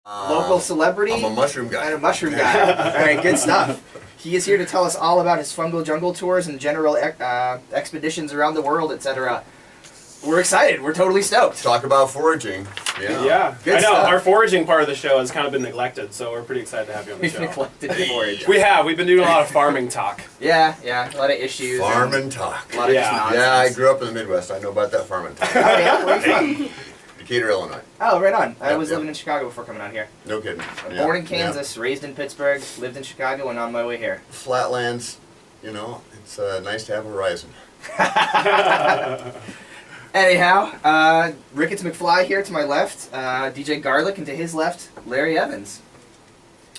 Local celebrity. I'm a mushroom guy. And a mushroom guy. All right, good stuff. He is here to tell us all about his fungal jungle tours and general expeditions around the world, etc. We're excited. We're totally stoked. Talk about foraging. Yeah. Good I know. stuff. Our foraging part of the show has kind of been neglected, so we're pretty excited to have you on the We've show. neglected the forage. We have. We've been doing a lot of farming talk. Yeah, a lot of issues. Farm and talk. A lot of just Yeah. nonsense. Yeah, I grew up in the Midwest. I know about that farm and talk. Oh, yeah? Where are you from? Decatur, Illinois. Oh, right on. I Yep, was yep. living in Chicago before coming out here. No kidding. Born in Kansas, raised in Pittsburgh, lived in Chicago, and on my way here. Flatlands, it's nice to have a horizon. Anyhow, Ricketts McFly here to my left, DJ Garlic, and to his left, Larry Evans.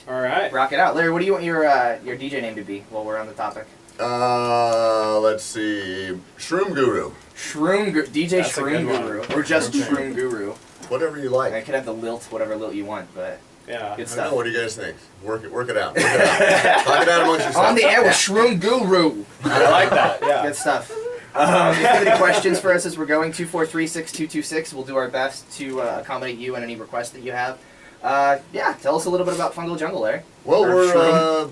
All right. Rock it out. Larry, what do you want your DJ name to be while we're on the topic? Let's see. Shroom Guru. DJ That's a Shroom good one. Guru. Or just Shroom Guru. Whatever you I like. could have the lilt, whatever lilt you want, but Yeah. good I stuff. know. What do you guys think? Work it out. Work it out. Talk it out amongst yourselves. On the air with Shroom Guru. I like that. Yeah. Good stuff. If you have any questions for us as we're going, 243-6226. We'll do our best to accommodate you and any requests that you have. Tell us a little bit about Fungal Jungle, Larry. Well, Or we're Shroom.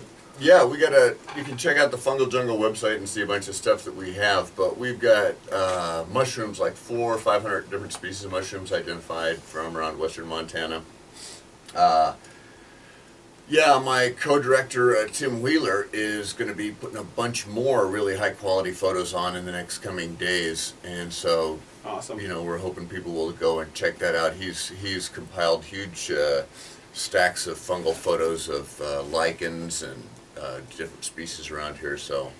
you can check out the Fungal Jungle website and see a bunch of stuff that we have, but we've got mushrooms, like 400 or 500 different species of mushrooms identified from around western Montana. My co-director, Tim Wheeler, is going to be putting a bunch more really high-quality photos on in the next coming days, and so Awesome. we're hoping people will go and check that out. He's compiled huge stacks of fungal photos of lichens and different species around here. So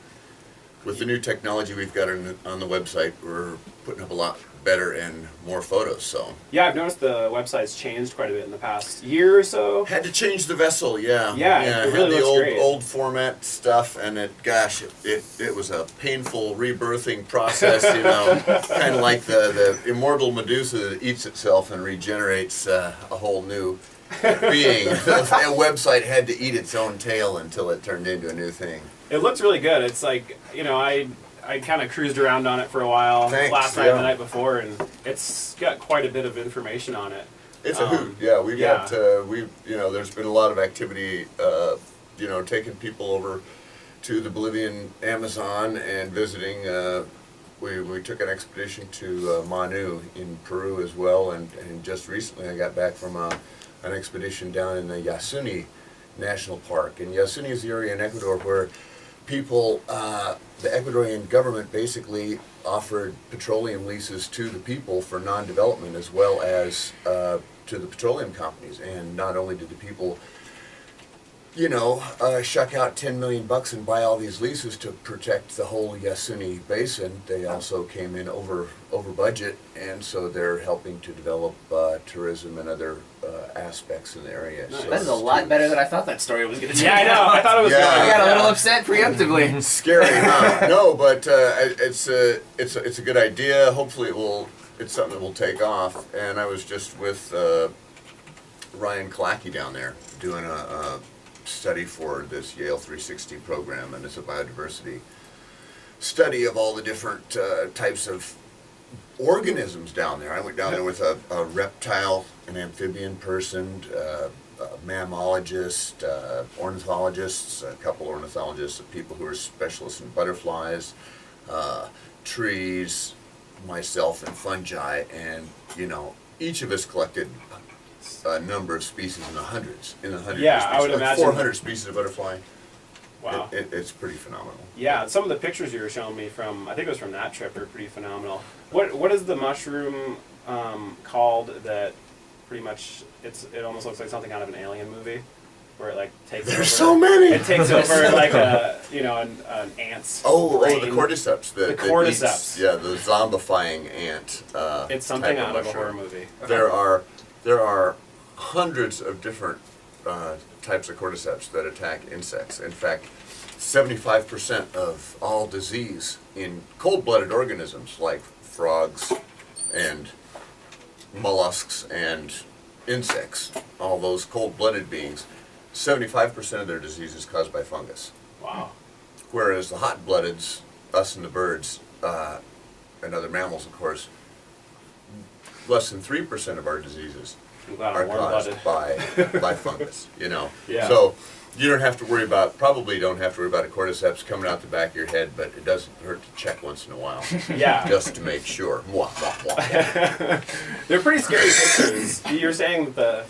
with the new technology we've got on the website, we're putting up a lot better and more photos. So Yeah, I've noticed the website's changed quite a bit in the past year or so. had to change the vessel. Yeah, it really had the looks great. old format stuff, and it was a painful rebirthing process. Kind of like the immortal Medusa that eats itself and regenerates a whole new being. A website had to eat its own tail until it turned into a new thing. It looks really good. It's like, I kind of cruised around on it for a while last night and the night before, and it's got quite a bit of information on it. It's a hoot. Yeah, we've got there's been a lot of activity. Taking people over to the Bolivian Amazon and visiting. We took an expedition to Manu in Peru as well, and just recently I got back from an expedition down in the Yasuni National Park. And Yasuni is the area in Ecuador where people, the Ecuadorian government basically offered petroleum leases to the people for non-development as well as to the petroleum companies. And not only did the people, shuck out $10 million and buy all these leases to protect the whole Yasuni basin, they also came in over budget, and so they're helping to develop tourism and other aspects in the area. Nice. So That is a lot better than I thought that story was going to do. Yeah, I know. I thought it was Yeah. I good. got a little upset preemptively. Scary, huh? No, but it's a good idea. Hopefully it's something that will take off. And I was just with Ryan Kalaki down there doing a study for this Yale 360 program, and it's a biodiversity study of all the different types of organisms down there. I went down there with a reptile, an amphibian person, a mammologist, ornithologists, a couple ornithologists, people who are specialists in butterflies, trees, myself, and fungi, and each of us collected a number of species in the hundreds. Yeah, I would like imagine. 400 species of butterfly. Wow. It's pretty phenomenal. Yeah, some of the pictures you were showing me from, I think it was from that trip, are pretty phenomenal. What is the mushroom called that pretty much, it almost looks like something out of an alien movie? Where it like takes over. There's so many! It takes over like an ant's brain. The cordyceps. The cordyceps. The zombifying ant. It's something type out of a mushroom. horror movie. There are hundreds of different types of cordyceps that attack insects. In fact, 75% of all disease in cold-blooded organisms like frogs and mollusks and insects, all those cold-blooded beings, 75% of their disease is caused by fungus. Wow. Whereas the hot-bloodeds, us and the birds, and other mammals, of course, less than 3% of our diseases I'm glad are I'm warm-blooded. caused by fungus, you know. Yeah. So you don't have to worry about, probably don't have to worry about a cordyceps coming out the back of your head, but it doesn't hurt to check once in a while. Yeah. Just to make sure. Mwah, mwah, mwah. They're pretty scary pictures. You're saying that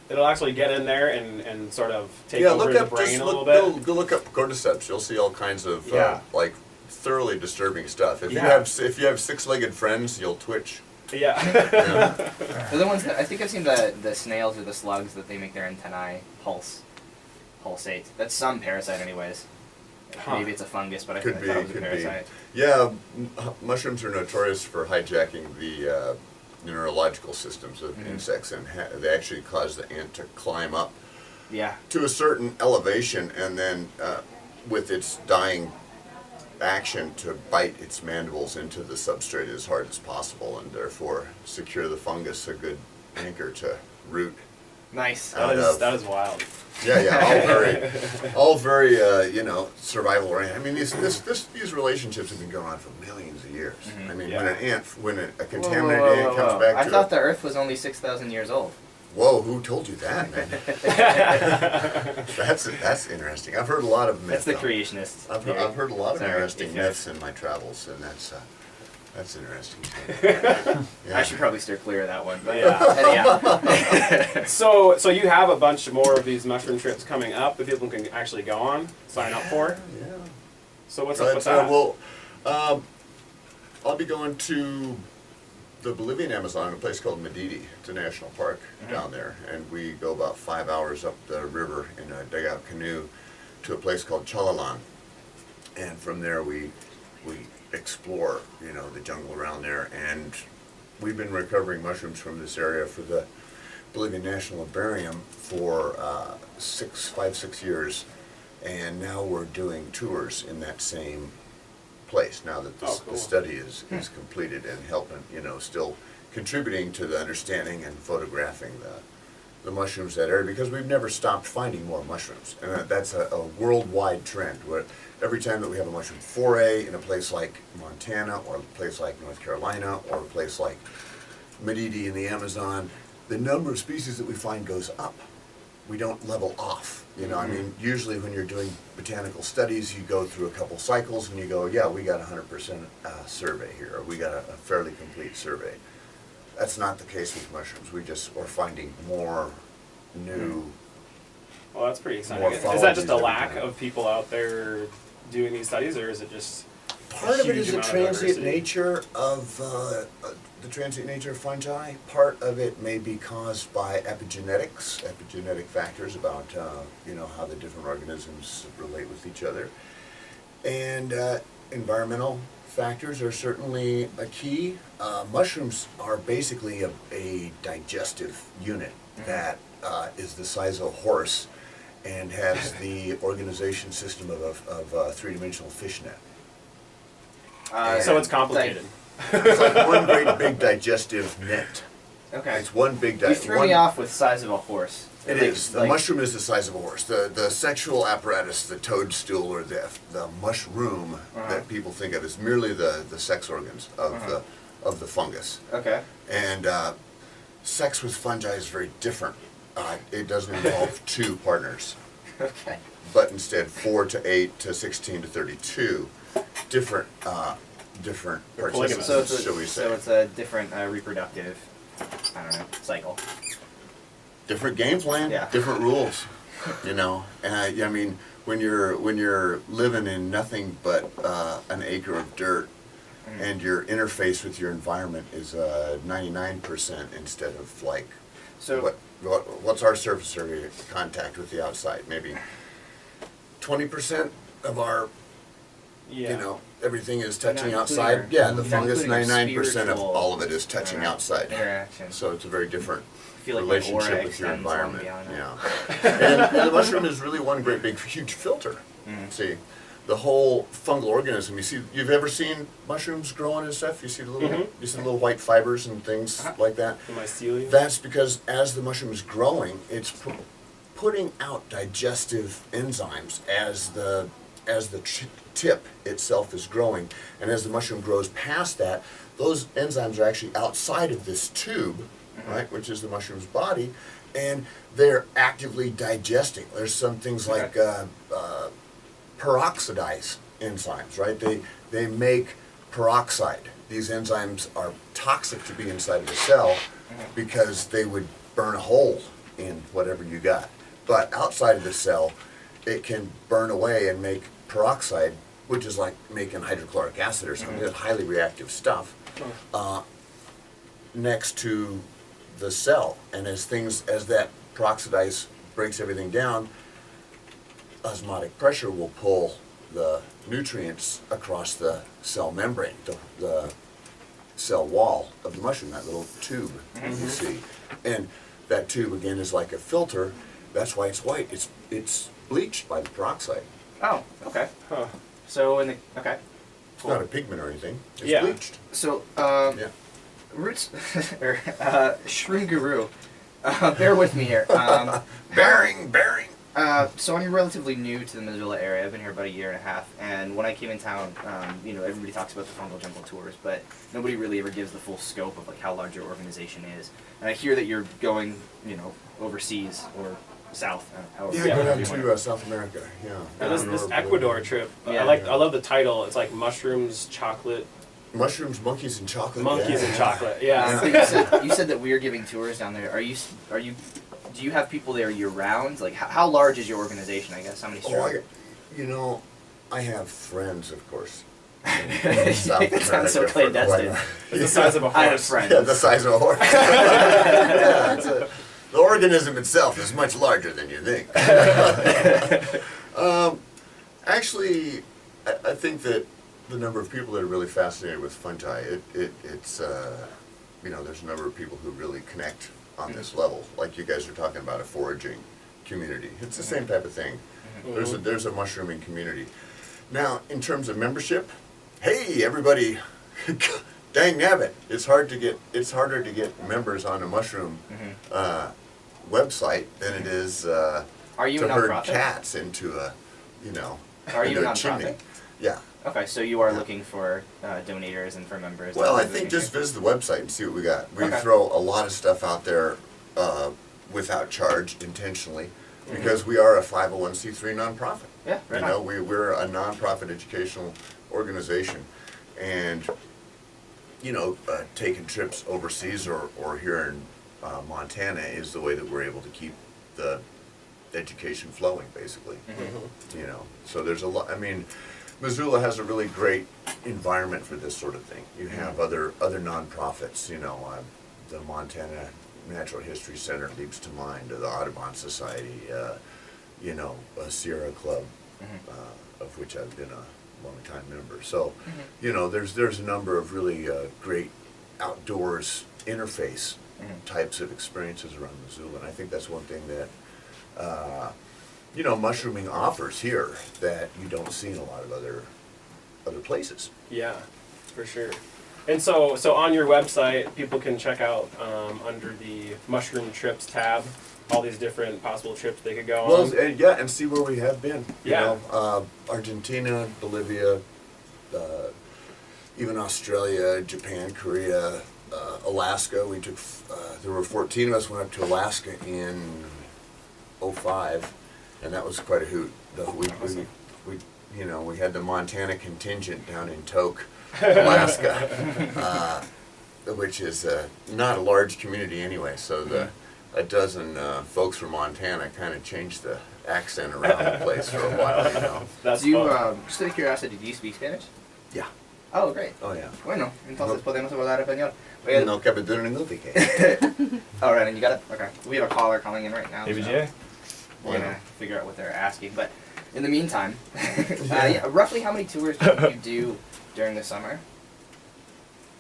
it'll actually get in there and sort of take over the brain a little bit? Go look up cordyceps. You'll see all kinds of like thoroughly disturbing stuff. If you have six-legged friends, you'll twitch. Yeah. Yeah. They're the ones that I think I've seen the snails or the slugs that they make their antennae pulsate. That's some parasite, anyways. Huh. Maybe it's a fungus, but I Could thought be, it was a could be. parasite. Yeah, mushrooms are notorious for hijacking the neurological systems of insects, and they actually cause the ant to climb up Yeah. to a certain elevation, and then with its dying action to bite its mandibles into the substrate as hard as possible, and therefore secure the fungus a good anchor to root. Nice. That is wild. Yeah, all very, survival oriented. I mean, these relationships have been going on for millions of years. I mean, when a contaminated ant comes back I to thought the Earth was only 6,000 years old. whoa, who told you that, man? That's interesting. I've heard a lot of myths. That's the creationists. I've heard a lot of Sorry, interesting if myths in my travels, and that's interesting too. I should probably steer clear of that one. But Yeah. So you have a bunch more of these mushroom trips coming up that people can actually go on, sign up for. Yeah. So what's up with that? I'll be going to the Bolivian Amazon, a place called Madidi. It's a national park down there, and we go about 5 hours up the river in a dugout canoe to a place called Chalalan, and from there we explore, the jungle around there. And we've been recovering mushrooms from this area for the Bolivian National Herbarium for 5-6 years, and now we're doing tours in that same place now that the study is completed, and helping, still contributing to the understanding and photographing the mushrooms that area, because we've never stopped finding more mushrooms, and that's a worldwide trend where every time that we have a mushroom foray in a place like Montana or a place like North Carolina or a place like Madidi in the Amazon, the number of species that we find goes up. We don't level off. I mean, usually when you're doing botanical studies, you go through a couple cycles and you go, yeah, we got 100% survey here, or we got a fairly complete survey. That's not the case with mushrooms. We're finding more new. Well, that's pretty exciting. Morphologies Is that just a every lack time. of people out there doing these studies, or is it just Part of it huge is the amount of transient diversity? nature of fungi. Part of it may be caused by epigenetic factors about how the different organisms relate with each other, and environmental factors are certainly a key. Mushrooms are basically a digestive unit that is the size of a horse and has the organization system of a three-dimensional fishnet. So it's complicated. It's like one great big digestive net. Okay. It's one big You threw me off with size of a horse. It is. The mushroom is the size of a horse. The sexual apparatus, the toadstool, or the mushroom that people think of is merely the sex organs of the fungus. Okay. And sex with fungi is very different. It doesn't involve two partners, Okay. but instead 4 to 8 to 16 to 32 different participants, So shall we say. it's a different reproductive, cycle. Different game plan, Yeah. different rules, I mean, when you're living in nothing but an acre of dirt, and your interface with your environment is 99% instead of like, So what's our surface area contact with the outside? Maybe 20% of our, everything is touching Not including outside. our- Yeah, the not fungus, including our 99% of spiritual, all of it is touching outside. interaction. So it's a very different I feel like my aura relationship with your extends long environment. beyond that. Yeah. And the mushroom is really one great big huge filter. See, the whole fungal organism. You've ever seen mushrooms growing and stuff? You see the little white fibers and things like that. Am I stealing? That's because as the mushroom is growing, it's putting out digestive enzymes as the tip itself is growing, and as the mushroom grows past that, those enzymes are actually outside of this tube right, which is the mushroom's body, and they're actively digesting. There's some things like peroxidase enzymes, right? They make peroxide. These enzymes are toxic to be inside of a cell because they would burn a hole in whatever you got. But outside of the cell, it can burn away and make peroxide, which is like making hydrochloric acid or something. It's highly reactive stuff next to the cell. And as that peroxidase breaks everything down, osmotic pressure will pull the nutrients across the cell membrane, the cell wall of the mushroom, that little tube you see. And that tube, again, is like a filter. That's why it's white. It's bleached by the peroxide. Oh, okay. Huh. So okay. It's not a pigment or anything. It's Yeah. bleached. So Yeah. Roots or Shroom Guru, bear with me here. Bearing. So I'm relatively new to the Missoula area. I've been here about a year and a half, and when I came in town, everybody talks about the fungal jungle tours, but nobody really ever gives the full scope of like how large your organization is. And I hear that you're going, overseas or south. However, Yeah, go down you to South America. Yeah. Now this Down Ecuador trip, Yeah. I love the title. It's like mushrooms, chocolate, Mushrooms, monkeys, and chocolate. monkeys, yeah. and chocolate. Yeah. So you said that we are giving tours down there. Do you have people there year round? Like, how large is your organization? I guess how many strong? I have friends, of course. It sounds so clandestine. It's the size of a I have horse. friends. Yeah, the size of a horse. Yeah, the organism itself is much larger than you think. Actually, I think that the number of people that are really fascinated with fungi, it's there's a number of people who really connect on this level. Like you guys are talking about a foraging community. It's the same type of thing. There's a mushrooming community. Now, in terms of membership, hey everybody, dang nabbit, it's harder to get members on a mushroom website than it is Are you to a herd nonprofit? cats into a Are you a into nonprofit? chimney. Yeah. Okay, so you are looking for donators and for members. Well, I think just visit the website and see what we got. We Okay. throw a lot of stuff out there without charge intentionally because we are a 501c3 nonprofit. Yeah, right on. We're a nonprofit educational organization, and taking trips overseas or here in Montana is the way that we're able to keep the education flowing, basically. So there's a lot. I mean, Missoula has a really great environment for this sort of thing. You have other nonprofits. The Montana Natural History Center leaps to mind, the Audubon Society, a Sierra Club, of which I've been a long-time member. So, there's a number of really great outdoors interface types of experiences around Missoula, and I think that's one thing that mushrooming offers here that you don't see in a lot of other places. Yeah, for sure. And so on your website, people can check out under the mushroom trips tab all these different possible trips they could go on. Well, and see where we have been. Yeah. Argentina, Bolivia, even Australia, Japan, Korea, Alaska. We took. There were 14 of us went up to Alaska in '05, and that was quite a hoot. Awesome. We had the Montana contingent down in Tok, Alaska, which is not a large community anyway. So a dozen folks from Montana kind of changed the accent around the place for a while. That's Do you, fun. just out of curiosity, do you speak Spanish? Yeah. Oh, great. Oh yeah. Bueno, entonces podemos hablar español. No cabe duda ninguna que. All right, and you got it? Okay. We have a caller calling in right now. KBGA? So we're going to figure out what they're asking. But in the meantime, roughly how many tours do you do during the summer?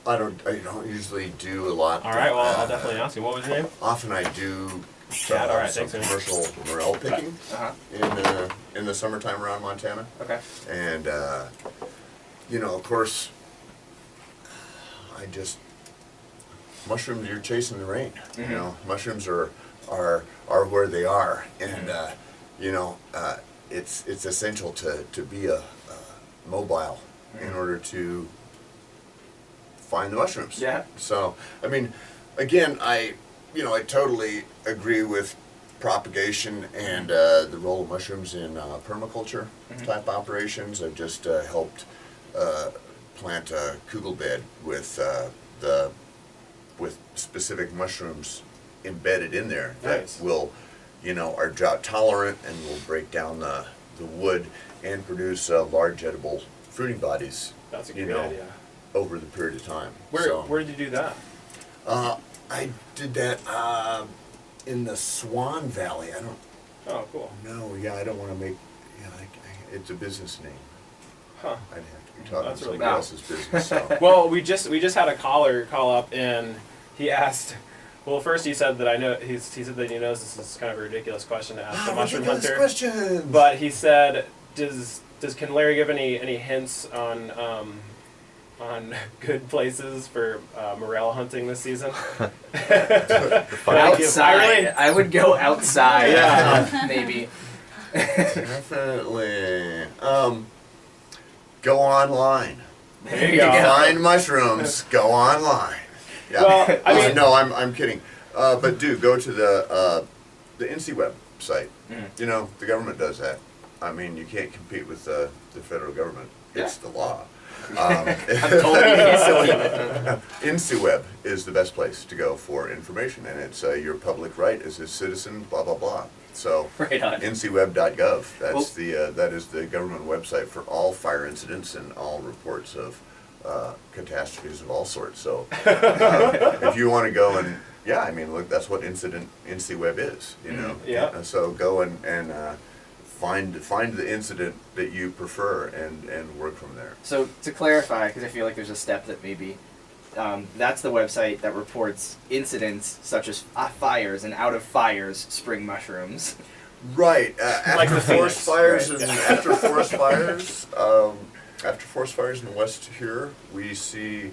I don't usually do a lot. All right, well, I'll definitely ask you. What was your name? Often I do Chad, all right, some thanks, man. commercial morel picking Uh-huh. in the summertime around Montana. Okay. And of course, mushrooms. You're chasing the rain. Mushrooms are where they are, and it's essential to be a mobile in order to find the mushrooms. Yeah. So I mean, again, I I totally agree with propagation and the role of mushrooms in permaculture type operations. I've just helped plant a kugel bed with with specific mushrooms embedded in there Nice. that will, are drought tolerant and will break down the wood and produce large edible fruiting bodies. That's a great idea. Over the period of time. Where did you do that? I did that in the Swan Valley. I don't Oh, cool. know. Yeah, I don't want to make. Yeah, it's a business name. Huh. I'd have to be talking That's really somebody cool. else's business. So. Well, we just had a caller call up and he asked. Well, first he said that he said that he knows this is kind of a ridiculous question to ask the mushroom ridiculous hunter. questions. But he said, can Larry give any hints on good places for morel hunting this season? Outside. I would go outside. Yeah. Maybe. Definitely. Go online. There you go. Find mushrooms. Go online. Yeah. Well, I mean- no, I'm kidding. But go to the NC website. The government does that. I mean, you can't compete with the federal government. It's the law. I'm totally silly. INCIWeb is the best place to go for information, and it's your public right as a citizen. Blah blah blah. So Right on. INCIWeb.gov. That's Well- that is the government website for all fire incidents and all reports of catastrophes of all sorts. So if you want to go and look, that's what INCIWeb is. Yeah. So go and find the incident that you prefer and work from there. So to clarify, because I feel like there's a step that maybe that's the website that reports incidents such as fires, and out of fires spring mushrooms. Right. Like After the forest Phoenix. fires and after forest fires in the west here, we see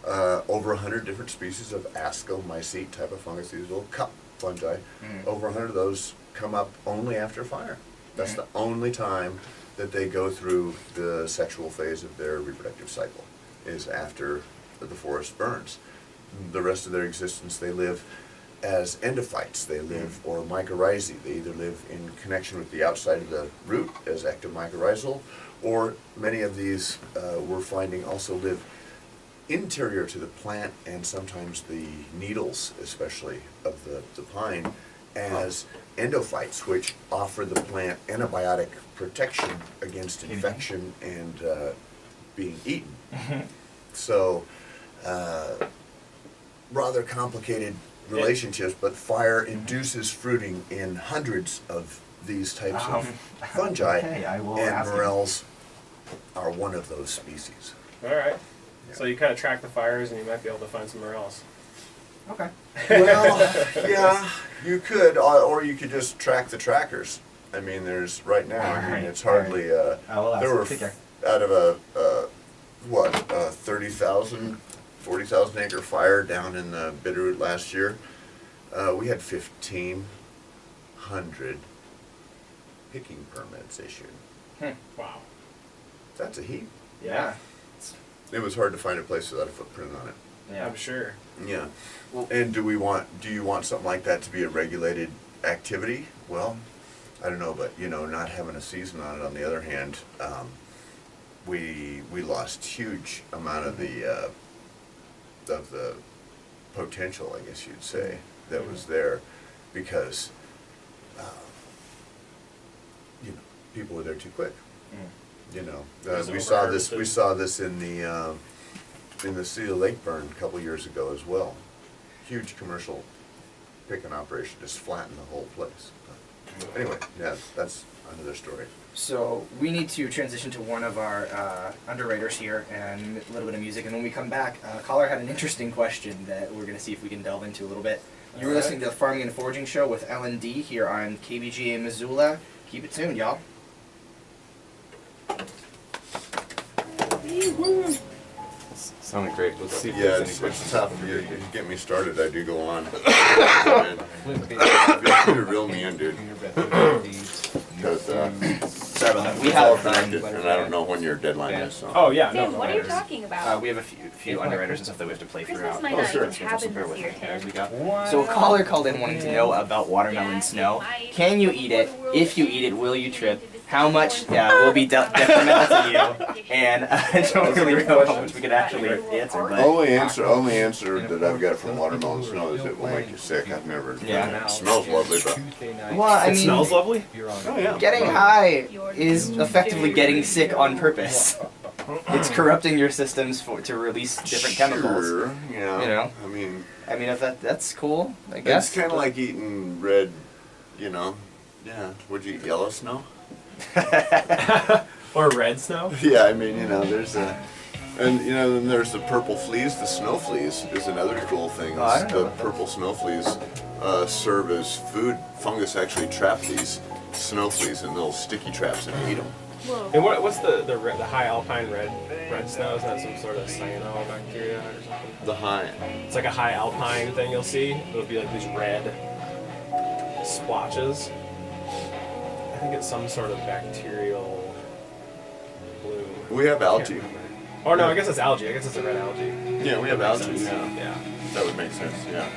over 100 different species of ascomycete type of fungus, these little cup fungi. Over 100 of those come up only after fire. That's the only time that they go through the sexual phase of their reproductive cycle, is after the forest burns. The rest of their existence, they live as endophytes. They live, or mycorrhizae. They either live in connection with the outside of the root as ectomycorrhizal, or many of these we're finding also live interior to the plant, and sometimes the needles, especially of the pine, as endophytes, which offer the plant antibiotic protection against infection and being eaten. So, rather complicated relationships, but fire induces fruiting in hundreds of these types of fungi, Okay, I will and ask him. morels are one of those species. All right. So you kind of track the fires, and you might be able to find somewhere else. Okay. Well, yeah, you could, or you could just track the trackers. I mean, there's right now. I mean, it's hardly. I will ask There were him. Take care. out of a 30,000, 40,000 acre fire down in the Bitterroot last year. We had 1,500 picking permits issued. Wow. That's a heap. Yeah. It was hard to find a place without a footprint on it. Yeah. I'm sure. Yeah. Well- And do you want something like that to be a regulated activity? Well, I don't know, but not having a season on it. On the other hand, we lost huge amount of the potential, I guess you'd say, that was there, because people were there too quick. was We saw this. overharvested. We saw this in the Cedar Lake burn a couple years ago as well. Huge commercial picking operation just flattened the whole place. But anyway, yeah, that's another story. So we need to transition to one of our underwriters here and a little bit of music, and when we come back, caller had an interesting question that we're going to see if we can delve into a little bit. You were Alright. listening to the Farming and Foraging Show with L&D here on KBGA Missoula. Keep it tuned, y'all. Sounded great. Let's see if Yeah, there's any it's questions. tough. You get me started, I do go on. Feel free to reel me in, dude. Because Sorry about that. we It's all have connected, and I don't know when your deadline Yeah. is, so. Oh yeah, no. Sam, what are you worries. talking about? we have a few underwriters and stuff that we have to play Christmas throughout. might Oh, not sure. even happen Bear this with year, me here as we Tim. go. So a caller called in wanting to know about watermelon snow. Can you eat it? If you eat it, will you trip? How much will be detrimental to you? And I don't really know how much we could actually answer, but Only answer that I've got from watermelon snow is it will make you sick. I've never. Yeah. It smells lovely, but. well, I It mean, smells lovely. Oh yeah. getting high is effectively getting sick on purpose. It's corrupting your systems to release different chemicals. Sure, yeah. You know? I mean, if that's cool, I it's guess. kind of like eating red, you know. Yeah. Would you eat yellow snow? Or red snow. Yeah, I mean, you know, there's a. And you know, then there's the purple fleas. The snow fleas is another cool thing. Oh, I don't know The about that. purple snow fleas serve as food. Fungus actually trap these snow fleas in little sticky traps and eat them. Whoa. And what's the high alpine red snow? Is that some sort of cyanobacteria or something? The high. It's like a high alpine thing you'll see. It'll be like these red splotches. I think it's some sort of bacterial bloom. We have I can't algae. remember. Or no, I guess it's algae. I guess it's a red algae. Yeah, we have That makes algae. sense. Yeah. Yeah. That would make sense, yeah.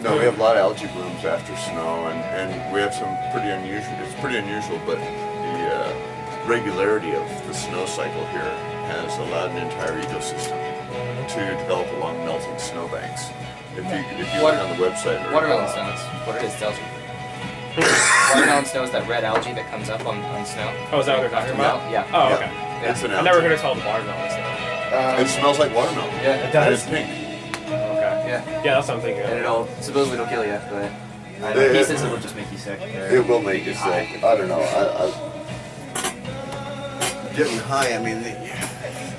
No, we have a lot of algae blooms after snow, and we have some pretty unusual, it's pretty unusual, but the regularity of the snow cycle here has allowed an entire ecosystem to develop along melting snowbanks. If you look on the website, or, Watermelon snow, that's what it is, tells you. Watermelon snow is that red algae that comes up on snow. Oh, is that what they're talking about? Yeah. Oh, Yeah. okay. It's an I never algae. heard it called watermelon snow. It smells like watermelon. Yeah, It And does. it's pink. Okay. Yeah. Yeah, that's what I'm thinking. And Of. supposedly it'll kill you, but I know, he says it'll just make you sick. It will make you sick. I don't know. Getting high, I mean,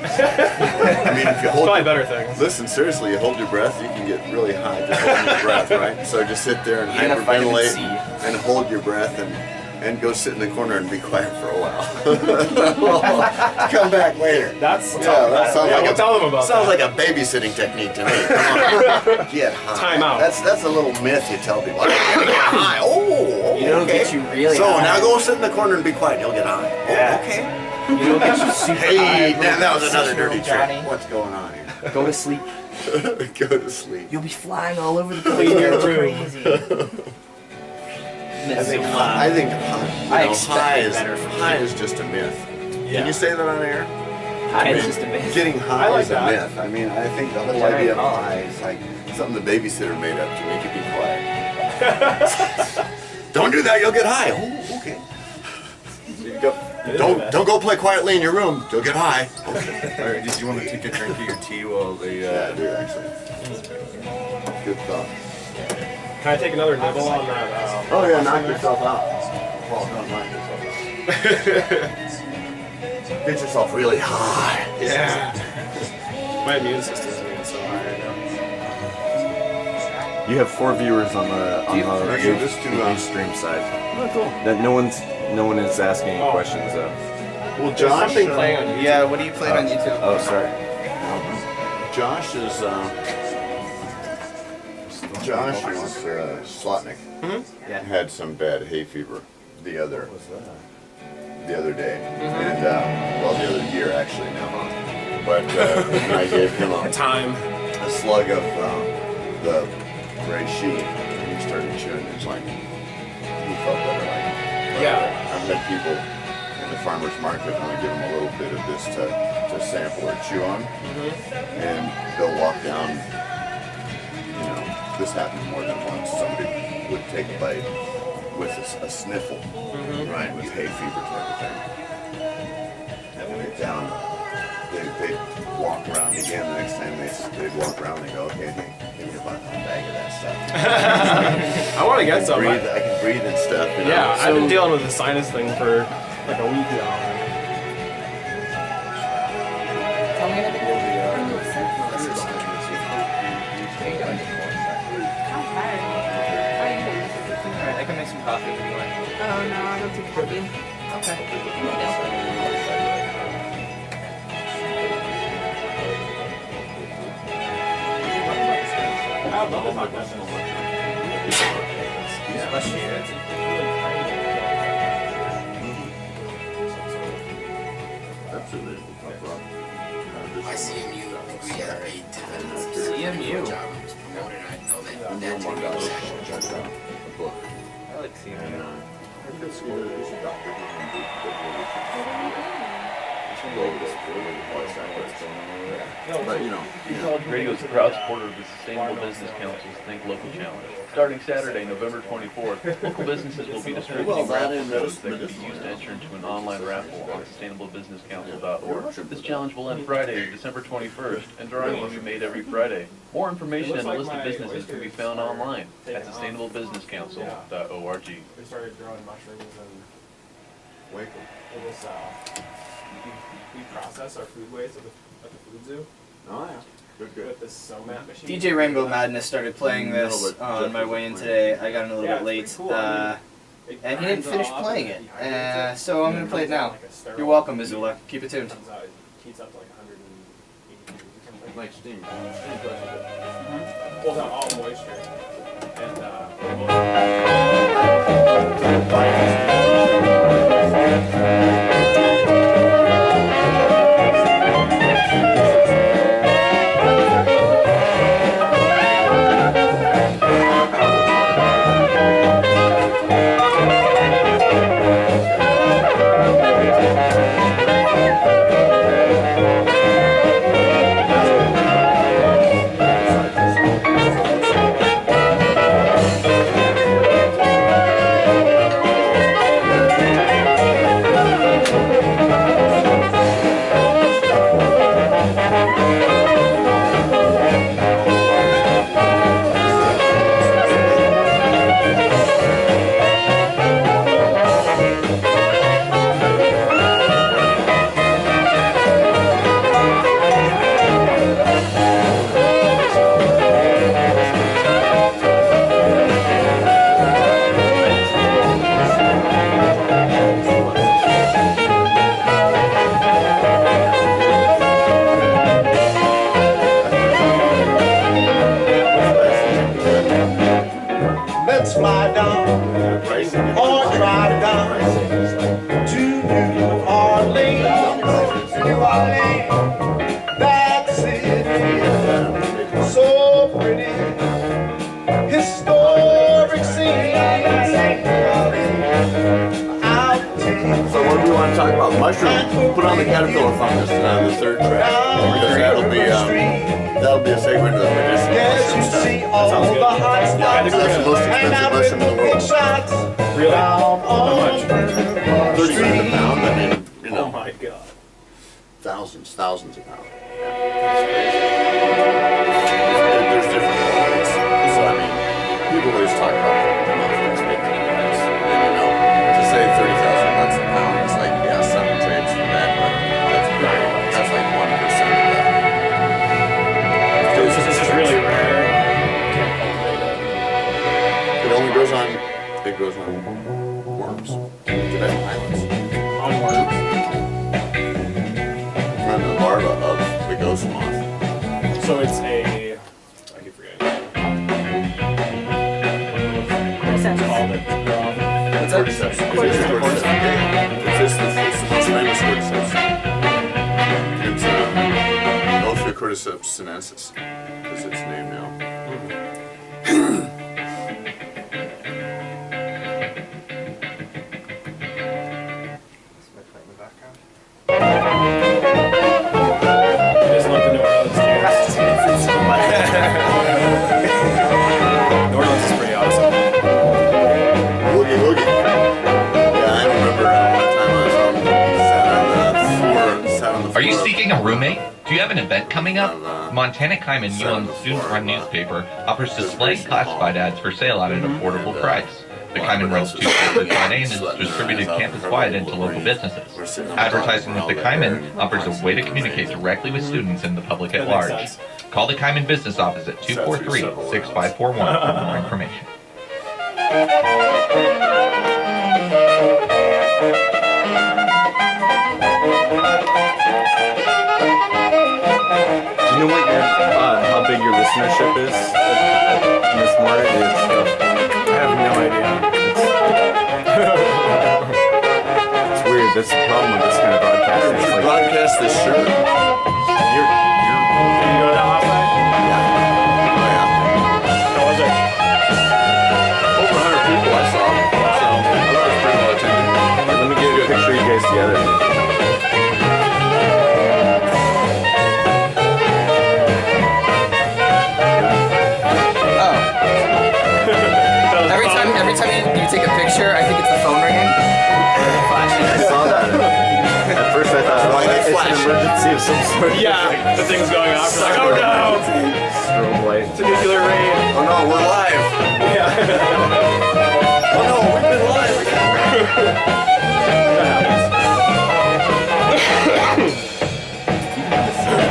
I mean, if you hold Probably better things. Listen, seriously, you hold your breath, you can get really high just holding your breath, right? So just sit there and Even a vitamin hyperventilate C. and hold your breath and go sit in the corner and be quiet for a while. Come back later. That's Yeah, that sounds like we'll a, tell them about sounds that. like a babysitting technique to me. Come on. Get high. Time out. That's a little myth you tell people. I'm gonna get high. Oh, You know, okay. get you really So high. now go sit in the corner and be quiet. You'll get high. Yeah. Oh, okay. You know, get you super high. Hey, that was another dirty trick. Johnny. What's going on here? Go to sleep. Go to sleep. You'll be flying all over the place. Clean your It's room. crazy. I think high is just a myth. Yeah. Can you say that on air? High is just a myth. Getting high I like is a that. myth. I mean, I think the whole Generate idea of knowledge. high is like something the babysitter made up to make you be quiet. Don't do that, you'll get high. Oh, okay. Don't go play quietly in your room. You'll get high. Okay. Alright, did you want to take a drink of your tea while they Yeah, I do actually. Good thought. Can I take another nibble on that? Oh yeah, knock yourself out. Well, don't knock yourself out. Get yourself really high. Yeah. My immune system's getting so high right now. You have 4 viewers on the Can I give this to, mainstream side. Oh, cool. That no one is asking any Oh. questions of. Well, There's Josh, something playing on YouTube. Yeah, what do you play on YouTube? Oh, sorry. Josh is Josh is Slotnick. Yeah. Had some bad hay fever the other day, and well, the other year actually now. But I gave him a Time. slug of the gray sheet, and he started chewing. It's like he felt better. Like I've had people in the farmers market want to give them a little bit of this to sample or chew on, and they'll walk down. You know, this happened more than once. Somebody would take a bite with a sniffle, right, with hay fever type of thing, and when they're down, they walk around again. The next time they'd walk around, they go, okay, hey, give me a bag of that stuff. I want to get some. Breathe, I can breathe and stuff. You know? Yeah, I've So- been dealing with the sinus thing for like a week now. Tell me anything. I'm tired. How are you doing? Alright, I can make some coffee if you want. Oh no, I don't take coffee. I would love to talk about this. Checked out the book. I like seeing And it. there's a doctor who go over this what's that what's going on over there. But you know, Radio is a proud supporter of the Sustainable Business Council's Think Local Challenge. Starting Saturday, November 24th, local businesses will be distributing raffle codes that can be used to enter into an online raffle on sustainablebusinesscouncil.org. This challenge will end Friday, December 21st, and drawing will be made every Friday. More information and a list of businesses can be found online at sustainablebusinesscouncil.org. We started growing mushrooms and Waco. it was, we process our food waste at the food zoo Oh yeah, good. with this SOMAT machine. DJ Rainbow Madness started playing this No, but on my Jeff way in was today. I got in a little Yeah, bit it's late, pretty cool. I mean, and he didn't grinds finish off playing and it. dehydrates So I'm gonna play it now. Comes out like a sterile- You're welcome, Missoula. Keep it tuned. Comes out, it heats up to like 180 degrees or something. Like steam. Pulls out all moisture. And Let's fly down or drive down to New Orleans. New Orleans, that city is so pretty, historic scene. I'll take So what do we want to talk about? Mushroom. Put on the caterpillar fungus, the third track. Because that'll be a segment of the medicinal yes, mushroom you stuff. see all the hot Yeah, I think that's the most expensive mushroom in the world. shots really? down on much? 30 cents a pound. I mean, you Oh know, my god. thousands of pounds. There's different qualities. So I mean, people always talk about the mushrooms making a price. And you know, to say $30,000 a pound is like, yeah, some trades for that, but that's like 1% of that. This is just really rare. Can't cultivate it. It only grows on worms. Tibetan Islands. On worms. On the larva of the ghost moth. So it's a. I keep forgetting. What's it called? It's cordyceps. It is cordyceps. It's the most famous cordyceps. It's Cordyceps sinensis is its name now. You just love the New Orleans too. New Orleans is pretty awesome. Woogie woogie. Yeah, I remember one time I was sat on the floor. Are you seeking a roommate? Do you have an event coming up? Montana Kaiman UM student-run newspaper offers display classified ads for sale at an affordable price. The Kaiman runs 2 every Friday and is distributed campus-wide into local businesses. Advertising with the Kaiman offers a way to communicate directly with students and the public at large. Call the Kaiman business office at 243-6541 for more information. Do you know what how big your listenership is in this market? I have no idea. It's weird. That's the problem with this kind of broadcast. You It's should like, broadcast this shirt. Can you go to that last night? Oh yeah. How was it? Yeah, the thing's going off. You're like, oh no! Strobe light. It's a nuclear raid. Oh no, we're live. Yeah. Oh no, we've been live.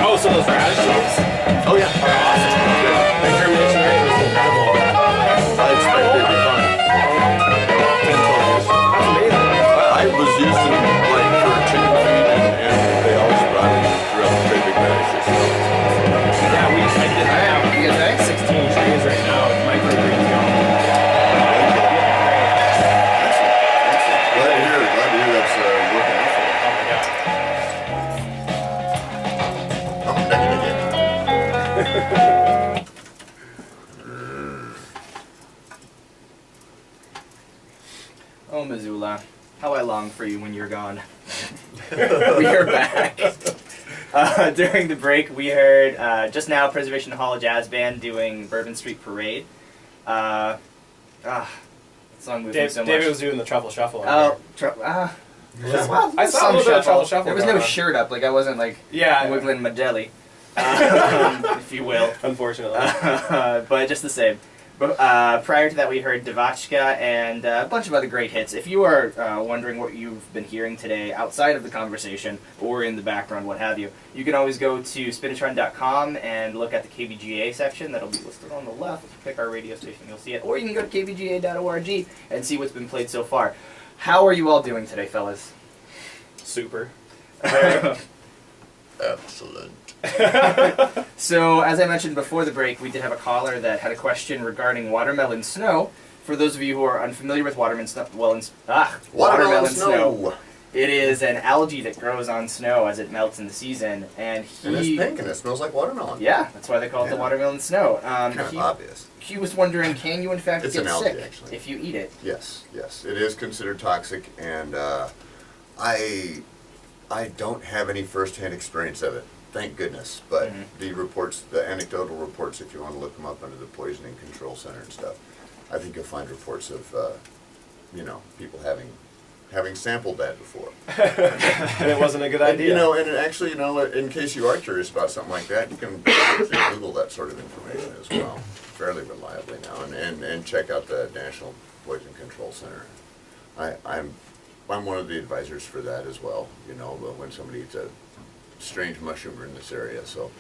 Oh, so those radish seeds? Oh yeah. Are awesome. The germination rate was incredible. I expect it to be fun. 10, 12 years. That's amazing. I was used to like for chicken feed and they always brought it throughout the great big radishes. Yeah, I did have You guys ready? 16 trees right now with microgreens going. Glad to hear that's working out for you. Oh my god. Oh, Missoula, how I long for you when you're gone. We are back. During the break, we heard just now Preservation Hall Jazz Band doing Bourbon Street Parade. That song moved me so much. David was doing the truffle shuffle. Well, I saw a little bit of truffle shuffle. There was going no on. shirt up, like I wasn't like Yeah, wiggling my jelly, if you will. unfortunately. But just the same. But, prior to that, we heard Devachka and a bunch of other great hits. If you are wondering what you've been hearing today outside of the conversation or in the background, what have you, you can always go to spinachrun.com and look at the KBGA section. That'll be listed on the left. If you pick our radio station, you'll see it. Or you can go to kbga.org and see what's been played so far. How are you all doing today, fellas? Super. Excellent. So, as I mentioned before the break, we did have a caller that had a question regarding watermelon snow. For those of you who are unfamiliar with watermelon snow, watermelon snow. It is an algae that grows on snow as it melts in the season, and And it's pink and it smells like watermelon. yeah, that's why they call it the Yeah. watermelon snow. Kind of obvious. He was wondering, can you in fact It's get an algae, sick actually. if you eat it? Yes, yes, it is considered toxic, and I don't have any first-hand experience of it. Thank goodness. But Mhm. the reports, the anecdotal reports, if you want to look them up under the Poisoning Control Center and stuff, I think you'll find reports of people having sampled that before. And it wasn't a good idea. And actually, in case you are curious about something like that, you can Google that sort of information as well, fairly reliably now, and check out the National Poison Control Center. I'm one of the advisors for that as well. When somebody eats a strange mushroom in this area, so.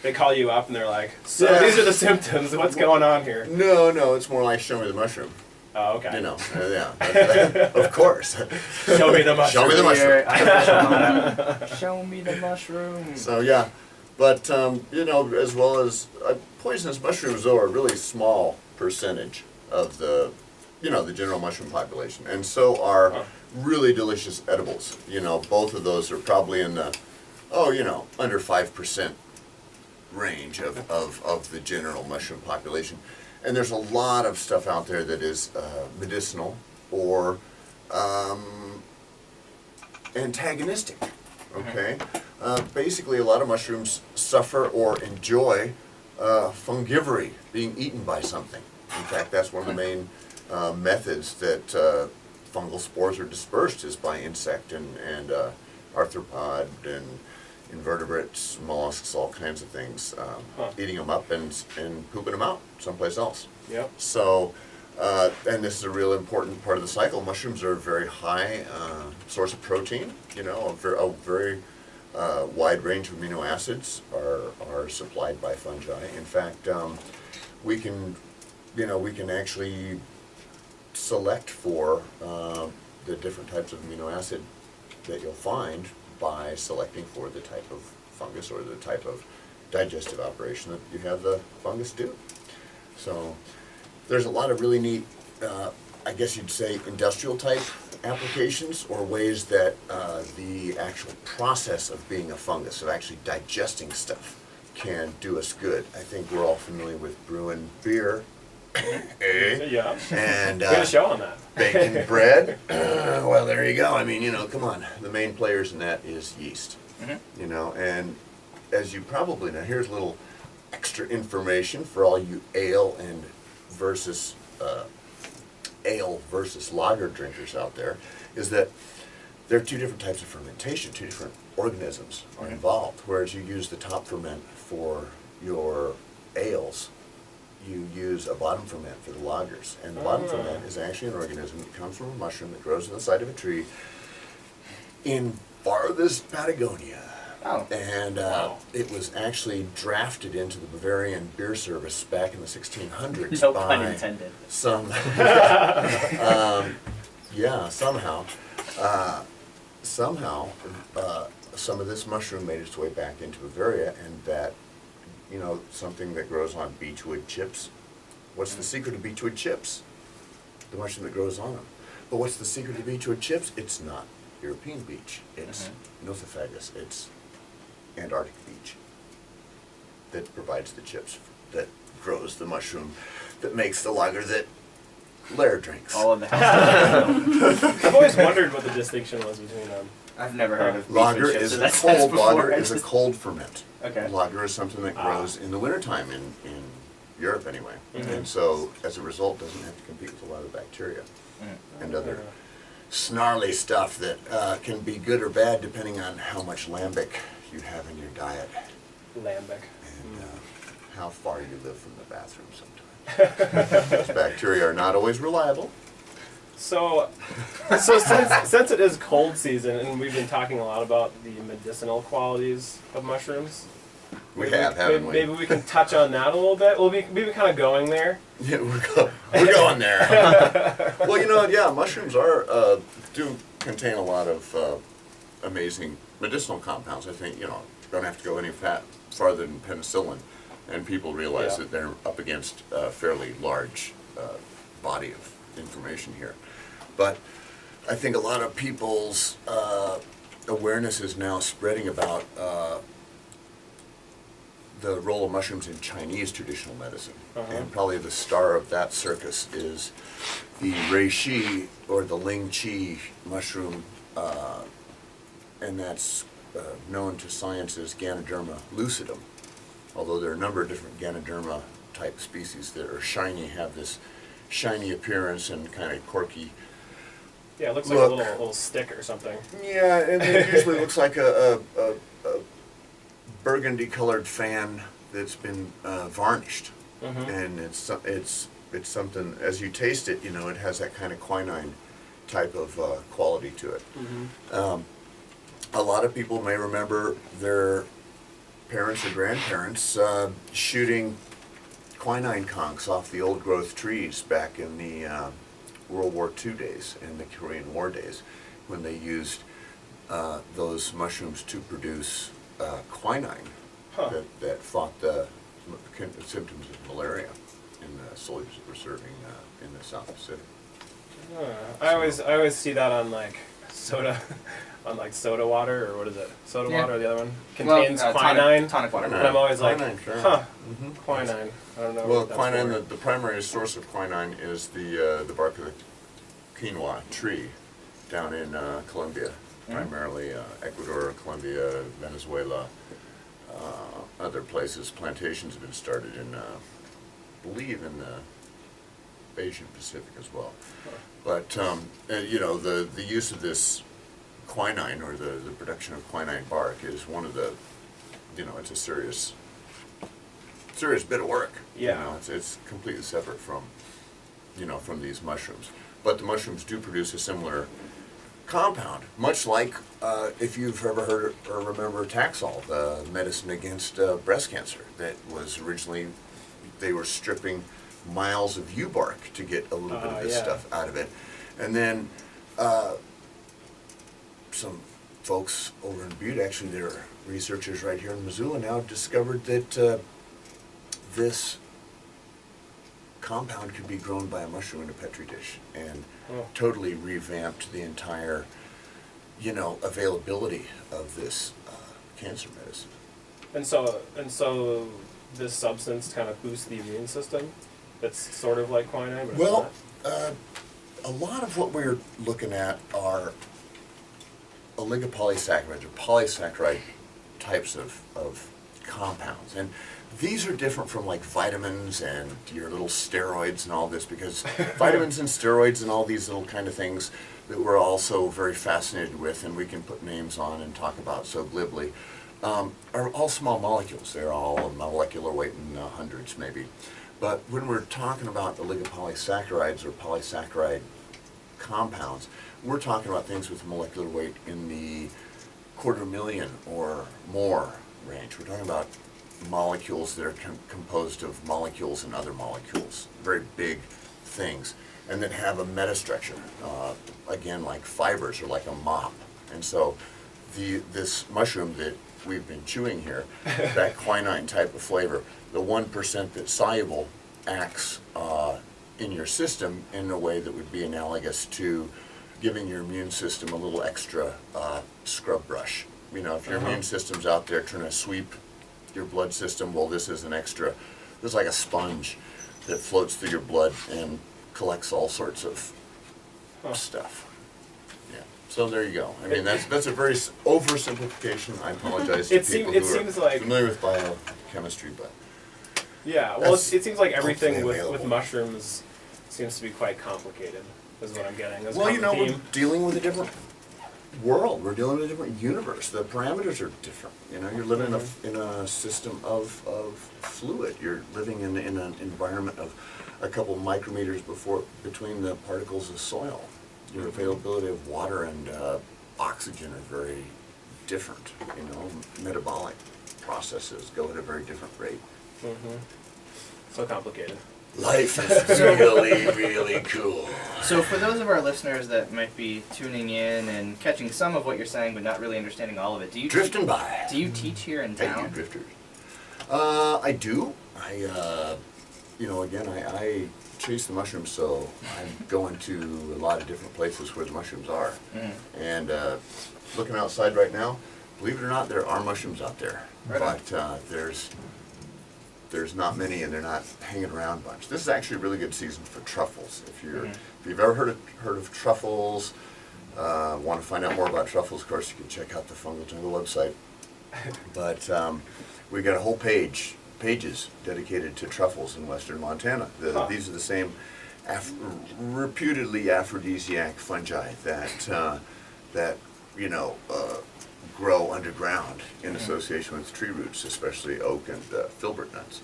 They call you up and they're like, so Yeah. these are the symptoms. What's going on here? No, it's more like show me the mushroom. Oh, okay. Yeah, of course. Show me the mushroom. Show me the mushroom. Your unofficial motto. Show me the mushroom. So yeah, but as well as poisonous mushrooms, though, are a really small percentage of the general mushroom population, and so are really delicious edibles. Both of those are probably in the under 5% range of the general mushroom population. And there's a lot of stuff out there that is medicinal or antagonistic. Okay? Basically, a lot of mushrooms suffer or enjoy fungivory, being eaten by something. In fact, that's one of the main methods that fungal spores are dispersed is by insect and arthropod and invertebrates, mollusks, all kinds of things, eating them up and pooping them out someplace else. Yep. So, and this is a real important part of the cycle. Mushrooms are a very high source of protein. A very wide range of amino acids are supplied by fungi. In fact, we can actually select for the different types of amino acid that you'll find by selecting for the type of fungus or the type of digestive operation that you have the fungus do. So there's a lot of really neat, I guess you'd say, industrial type applications or ways that the actual process of being a fungus, of actually digesting stuff, can do us good. I think we're all familiar with brewing beer. Yeah. And We had a show on that. baking bread. Well, there you go. I mean, come on. The main players in that is yeast. Mhm. And as you probably know, here's a little extra information for all you ale versus lager drinkers out there, is that there are two different types of fermentation, two different organisms are involved. Whereas you use the top ferment for your ales, you use a bottom ferment for the lagers. And the bottom ferment is actually an organism that comes from a mushroom that grows on the side of a tree in farthest Patagonia. Oh. And it was actually drafted into the Bavarian beer service back in the 1600s No by pun intended. some, somehow, some of this mushroom made its way back into Bavaria, and that, something that grows on beechwood chips. What's the secret of beechwood chips? The mushroom that grows on them. But what's the secret of beechwood chips? It's not European beech. It's Nothofagus. It's Antarctic beech that provides the chips, that grows the mushroom, that makes the lager that Lair drinks. All of the house. I've always wondered what the distinction was between them. I've never heard of Lager beechwood chips is in a that sense cold. before. Lager is a cold ferment. Okay. Lager is something that grows in the wintertime in Europe anyway. And so as a result doesn't have to compete with a lot of bacteria and other snarly stuff that can be good or bad depending on how much lambic you have in your diet Lambic. and how far you live from the bathroom sometimes. Those bacteria are not always reliable. So since it is cold season and we've been talking a lot about the medicinal qualities of mushrooms, Haven't we? maybe we can touch on that a little bit. We'll be kind of going there. Yeah, we're going there. Well, mushrooms do contain a lot of amazing medicinal compounds. I think, don't have to go any farther than penicillin, and people realize that they're up against a fairly large body of information here. But I think a lot of people's awareness is now spreading about the role of mushrooms in Chinese traditional medicine. And probably the star of that circus is the reishi, or the ling chi mushroom, and that's known to science as Ganoderma lucidum. Although there are a number of different Ganoderma type species that are shiny, have this shiny appearance and kind of quirky. Yeah, it looks like a little stick or something. Yeah, and it usually looks like a burgundy-colored fan that's been varnished, and it's something. As you taste it, it has that kind of quinine type of quality to it. A lot of people may remember their parents or grandparents shooting quinine conchs off the old-growth trees back in the World War II days and the Korean War days, when they used those mushrooms to produce quinine that fought the symptoms of malaria in the soldiers that were serving in the South Pacific. I always see that on like soda, on like soda water, or what is it? Soda water, or the other one contains quinine. Tonic water. And I'm always like, Quinine, sure. quinine. I don't know. Well, what that's quinine, for. the primary source of quinine is the bark of the quinoa tree down in Colombia, primarily Ecuador, Colombia, Venezuela, other places. Plantations have been started in, I believe, in the Asian Pacific as well. But the use of this quinine, or the production of quinine bark, is one of the, it's a serious bit of work. Yeah. It's completely separate from, from these mushrooms. But the mushrooms do produce a similar compound, much like if you've ever heard or remember Taxol, the medicine against breast cancer that was originally, they were stripping miles of yew bark to get a little bit of this stuff out of it. And then some folks over in Butte, actually they're researchers right here in Missoula now, discovered that this compound could be grown by a mushroom in a petri dish, and totally revamped the entire, availability of this cancer medicine. And so this substance kind of boosts the immune system. It's sort of like quinine, but Well, a lot of what we're looking at are oligopolysaccharides, or polysaccharide types of compounds. And these are different from like vitamins and your little steroids and all this, because vitamins and steroids and all these little kind of things that we're also very fascinated with and we can put names on and talk about so glibly, are all small molecules. They're all a molecular weight in the hundreds maybe. But when we're talking about oligopolysaccharides or polysaccharide compounds, we're talking about things with molecular weight in the 250,000 or more range. We're talking about molecules that are composed of molecules and other molecules, very big things, and that have a metastructure, again, like fibers or like a mop. And so this mushroom that we've been chewing here, that quinine type of flavor, the 1% that's soluble acts in your system in a way that would be analogous to giving your immune system a little extra scrub brush. You know, if your immune system's out there trying to sweep your blood system, well, this is an extra, this is like a sponge that floats through your blood and collects all sorts of stuff. Yeah. So there you go. I mean, that's a very oversimplification. I apologize to people who seems are like familiar with biochemistry, but yeah. Well, it seems like everything hopefully with available. mushrooms seems to be quite complicated. Is what I'm getting. That's well, kind you of know, the we're theme. dealing with a different world. We're dealing with a different universe. The parameters are different. You know, you're living in a system of fluid. You're living in an environment of a couple micrometers between the particles of soil. Your availability of water and oxygen are very different. You know, metabolic processes go at a very different rate. So complicated. Life is really, really cool. So for those of our listeners that might be tuning in and catching some of what you're saying but not really understanding all of it, do you Drifting by. Do you teach here in Thank you, town? drifters. I do. You know, again, I chase the mushrooms, so I'm going to a lot of different places where the mushrooms are. And looking outside right now, believe it or not, there are mushrooms out there. Right on. But there's not many, and they're not hanging around much. This is actually a really good season for truffles. If you've ever heard of truffles, want to find out more about truffles, of course, you can check out the Fungal Jungle website. But we got a whole pages dedicated to truffles in western Montana. These are the same reputedly aphrodisiac fungi that you know grow underground in association with tree roots, especially oak and filbert nuts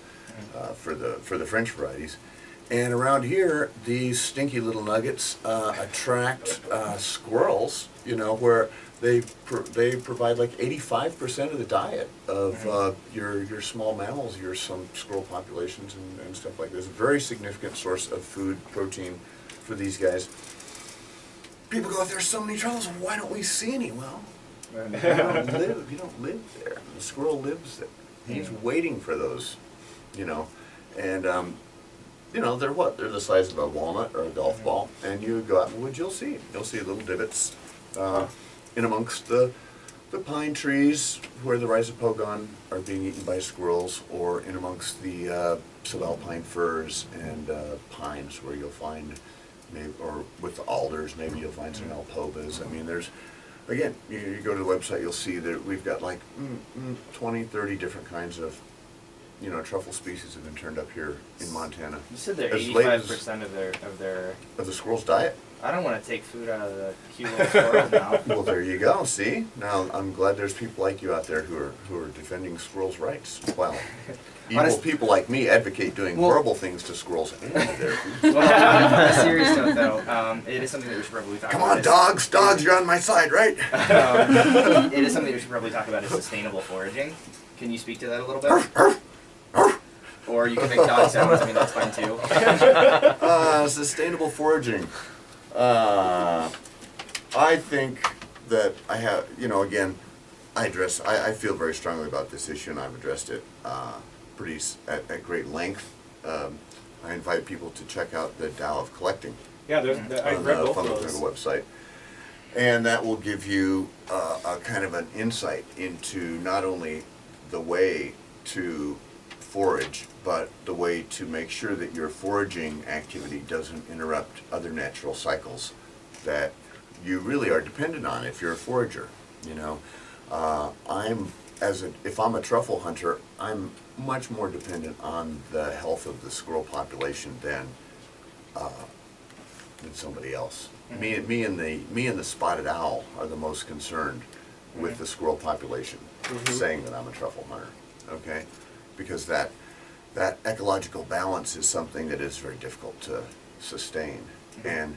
for the French varieties. And around here, these stinky little nuggets attract squirrels. You know, where they provide like 85% of the diet of your small mammals, some squirrel populations and stuff like this. A very significant source of food, protein for these guys. People go, there's so many truffles, why don't we see any? Well, you don't live there. The squirrel lives there. He's waiting for those, you know. And you know, they're what? They're the size of a walnut or a golf ball. And you go out in the woods, you'll see little divots in amongst the pine trees where the rhizopogon are being eaten by squirrels, or in amongst the subalpine firs and pines where you'll find, maybe, or with the alders, maybe you'll find some alpobas. I mean, there's, again, you go to the website, you'll see that we've got like 20, 30 different kinds of, you know, truffle species have been turned up here in Montana. You said they're As late as- 85% of the squirrel's diet. I don't want to take food out of the cute little squirrel now. Well, there you go. See, now I'm glad there's people like you out there who are defending squirrels' rights. Well, evil people like me advocate doing horrible things to squirrels and to their food. Well, on a serious note, though, it is something that we should probably talk Come about. on, dogs, you're on my side, right? It is something that we should probably talk about is sustainable foraging. Can you speak to that a little bit? Or you can make dog sounds. I mean, that's fine too. Sustainable foraging. I think that I have, you know, again, I feel very strongly about this issue, and I've addressed it at great length. I invite people to check out the Tao of Collecting Yeah, I on read the both of Fungal those. Jungle website. And that will give you a kind of an insight into not only the way to forage, but the way to make sure that your foraging activity doesn't interrupt other natural cycles that you really are dependent on if you're a forager. You know, if I'm a truffle hunter, I'm much more dependent on the health of the squirrel population than somebody else. Me and the spotted owl are the most concerned with the squirrel population, saying that I'm a truffle hunter, okay? Because that ecological balance is something that is very difficult to sustain. And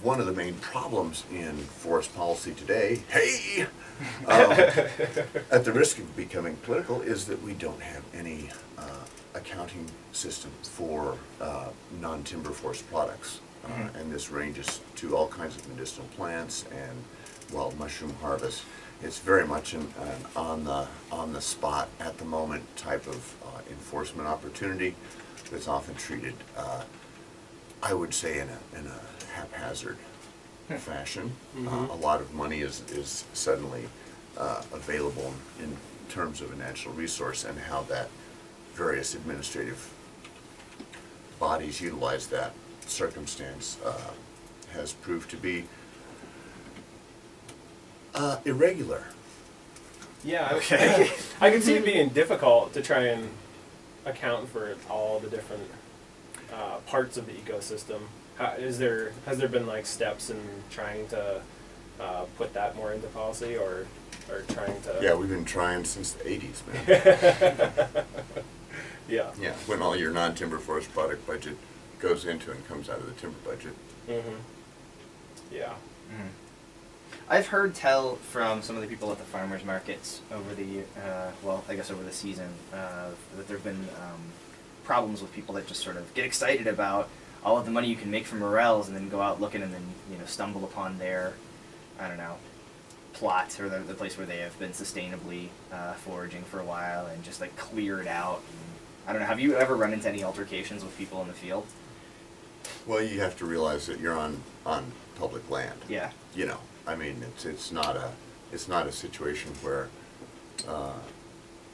one of the main problems in forest policy today, at the risk of becoming political, is that we don't have any accounting system for non-timber forest products. And this ranges to all kinds of medicinal plants and wild mushroom harvest. It's very much an on the spot at the moment type of enforcement opportunity that's often treated, I would say, in a haphazard fashion. A lot of money is suddenly available in terms of a natural resource, and how that various administrative bodies utilize that circumstance has proved to be irregular. Yeah, okay. I can see it being difficult to try and account for all the different parts of the ecosystem. Has there been like steps in trying to put that more into policy, or trying to? Yeah, we've been trying since the 80s, man. Yeah. Yeah, when all your non-timber forest product budget goes into and comes out of the timber budget. Yeah. I've heard tell from some of the people at the farmers markets over the over the season that there've been problems with people that just sort of get excited about all of the money you can make from morels, and then go out looking and then stumble upon their, I don't know, plot or the place where they have been sustainably foraging for a while and just like clear it out. And, I don't know. Have you ever run into any altercations with people in the field? Well, you have to realize that you're on public land. Yeah. I mean, it's not a situation where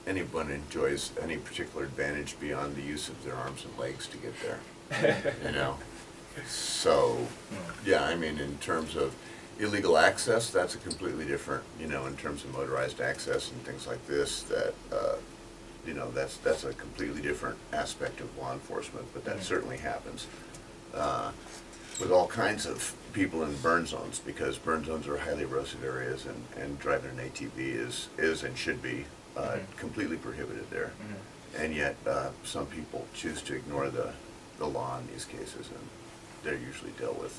anyone enjoys any particular advantage beyond the use of their arms and legs to get there. So, yeah, I mean, in terms of illegal access, that's a completely different, in terms of motorized access and things like this, that, that's a completely different aspect of law enforcement, but that certainly happens with all kinds of people in burn zones, because burn zones are highly erosive areas, and driving an ATV is and should be completely prohibited there. And yet, some people choose to ignore the law in these cases, and they're usually dealt with,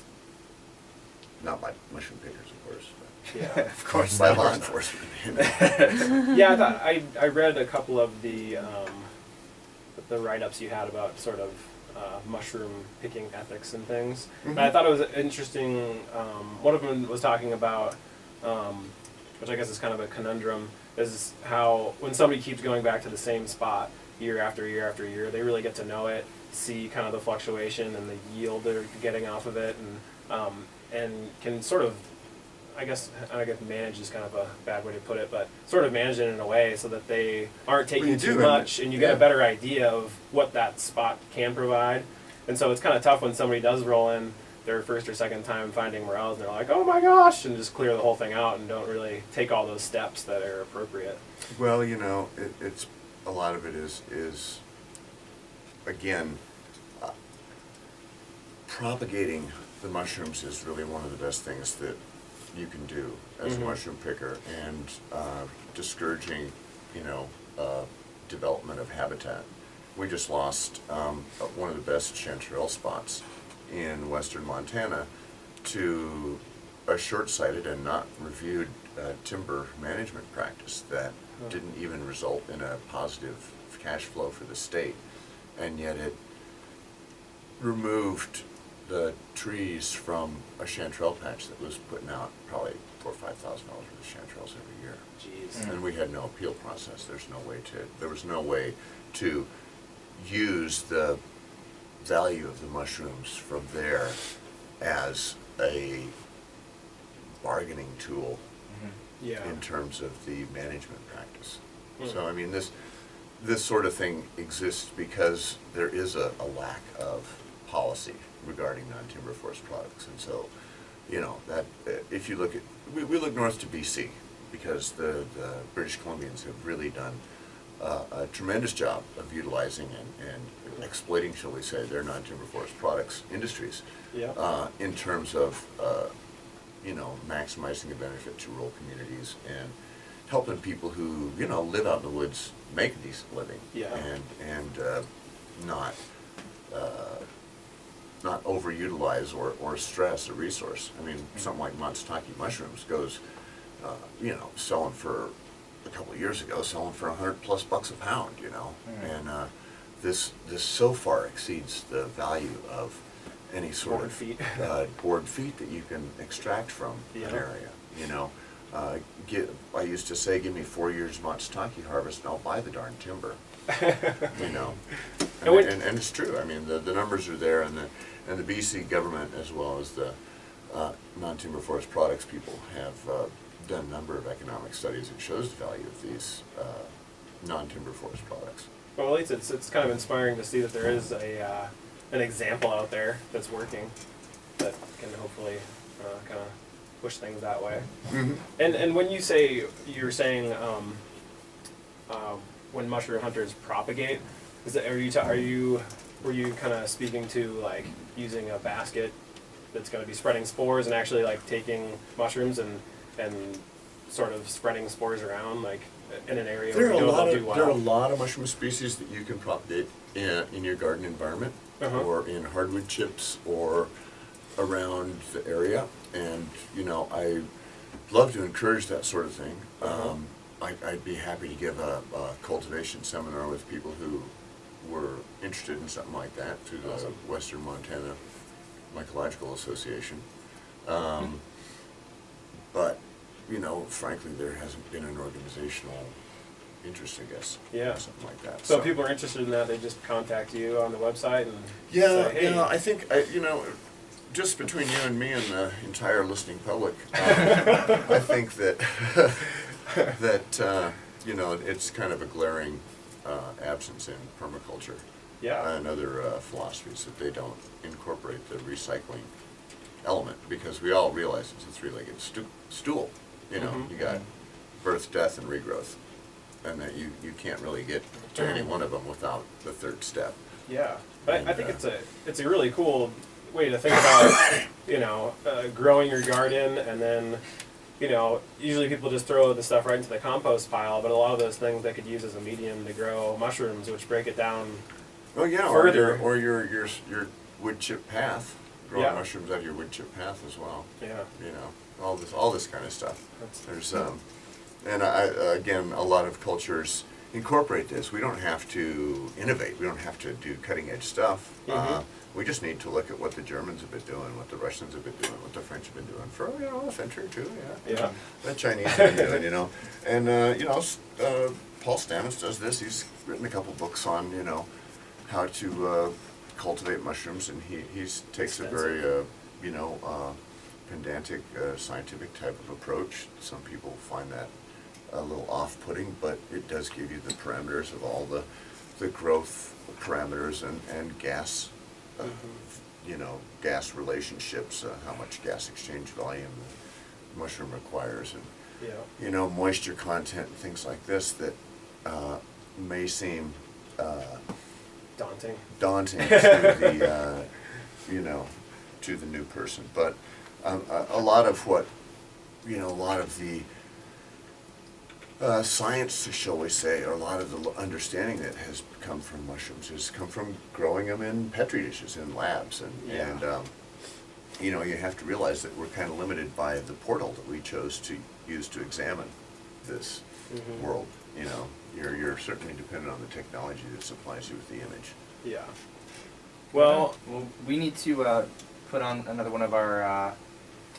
not by mushroom pickers, of course, but Yeah. Of course. by not. law enforcement. Yeah, I thought I read a couple of the write-ups you had about sort of mushroom picking ethics and things. And I thought it was interesting. One of them was talking about, which I guess is kind of a conundrum, is how when somebody keeps going back to the same spot year after year after year, they really get to know it, see kind of the fluctuation and the yield they're getting off of it, and can sort of, I guess manage is kind of a bad way to put it, but sort of manage it in a way so that they aren't taking too much, and you get a better idea of what that spot can provide. And so it's kind of tough when somebody does roll in their first or second time finding morels, and they're like, oh my gosh, and just clear the whole thing out and don't really take all those steps that are appropriate. Well, it's a lot of it is again, propagating the mushrooms is really one of the best things that you can do as a mushroom picker, and discouraging, development of habitat. We just lost one of the best chanterelle spots in western Montana to a short-sighted and not reviewed timber management practice that didn't even result in a positive cash flow for the state, and yet it removed the trees from a chanterelle patch that was putting out probably $4,000 or $5,000 worth of chanterelles every year. Jeez. And we had no appeal process. There was no way to use the value of the mushrooms from there as a bargaining tool Yeah. in terms of the management practice. So I mean, this sort of thing exists because there is a lack of policy regarding non-timber forest products. And so, that if you look at, we look north to BC, because the British Columbians have really done a tremendous job of utilizing and exploiting, shall we say, their non-timber forest products industries Yeah. in terms of maximizing the benefit to rural communities and helping people who live out in the woods make a decent living. Yeah. And not overutilize or stress a resource. I mean, something like matsutake mushrooms goes, selling for a couple of years ago, selling for $100+ a pound, and this so far exceeds the value of any sort Board of feet. board feet that you can extract from Yeah. an area. I used to say, give me 4 years matsutake harvest, and I'll buy the darn timber. And it's true. I mean, the numbers are there, and the BC government, as well as the non-timber forest products people, have done a number of economic studies that shows the value of these non-timber forest products. Well, at least it's kind of inspiring to see that there is an example out there that's working that can hopefully kind of push things that way. Mm-hmm. And when you're saying when mushroom hunters propagate, were you kind of speaking to like using a basket that's going to be spreading spores and actually like taking mushrooms and sort of spreading spores around like in an area where you know they'll do well? There are a lot of mushroom species that you can propagate in your garden environment, or in hardwood chips, or around the area, and I love to encourage that sort of thing. I'd be happy to give a cultivation seminar with people who were interested in something like that through the Western Montana Mycological Association. But frankly, there hasn't been an organizational interest, I guess, in something like that. So if people are interested in that, they just contact you on the website and Yeah, say, hey. I think, just between you and me and the entire listening public, I think that, it's kind of a glaring absence in permaculture and other philosophies, that they don't incorporate the recycling element, because we all realize it's a three-legged stool. You got birth, death, and regrowth, and that you can't really get to any one of them without the third step. Yeah, but I think it's a really cool way to think about growing your garden, and then usually people just throw the stuff right into the compost pile, but a lot of those things they could use as a medium to grow mushrooms, which break it down. Well, yeah, further. or your wood chip path, growing mushrooms out of your wood chip path as well. Yeah. All this kind of stuff. There's and again, a lot of cultures incorporate this. We don't have to innovate. We don't have to do cutting edge stuff. We just need to look at what the Germans have been doing, what the Russians have been doing, what the French have been doing for a century or two. Yeah. The Chinese have been doing, and Paul Stamets does this. He's written a couple books on how to cultivate mushrooms, and he takes a very pedantic scientific type of approach. Some people find that a little off-putting, but it does give you the parameters of all the growth parameters and gas gas relationships, how much gas exchange volume the mushroom requires, and moisture content and things like this that may seem daunting to the to the new person, but a lot of what a lot of the science, shall we say, or a lot of the understanding that has come from mushrooms has come from growing them in petri dishes in labs, and you have to realize that we're kind of limited by the portal that we chose to use to examine this world. You're certainly dependent on the technology that supplies you with the image. Yeah. Well, we need to put on another one of our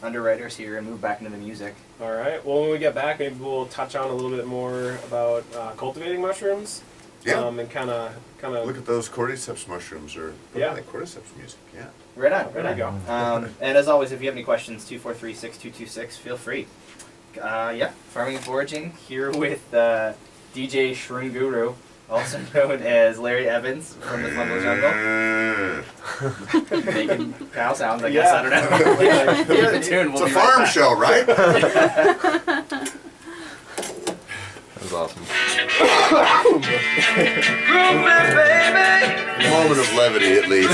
underwriters here and move back into the music. All right. Well, when we get back, maybe we'll touch on a little bit more about cultivating mushrooms. Yeah. And kind of Look at those cordyceps mushrooms, or like cordyceps music. Yeah. Right on. There you go. And as always, if you have any questions, 243-6226, feel free. Farming and Foraging here with DJ Shroom Guru, also known as Larry Evans from the Fungal Jungle. Making cow sounds, I guess. I don't know. Keep the tune. It's a farm show, right? That was awesome. Moment of levity, at least.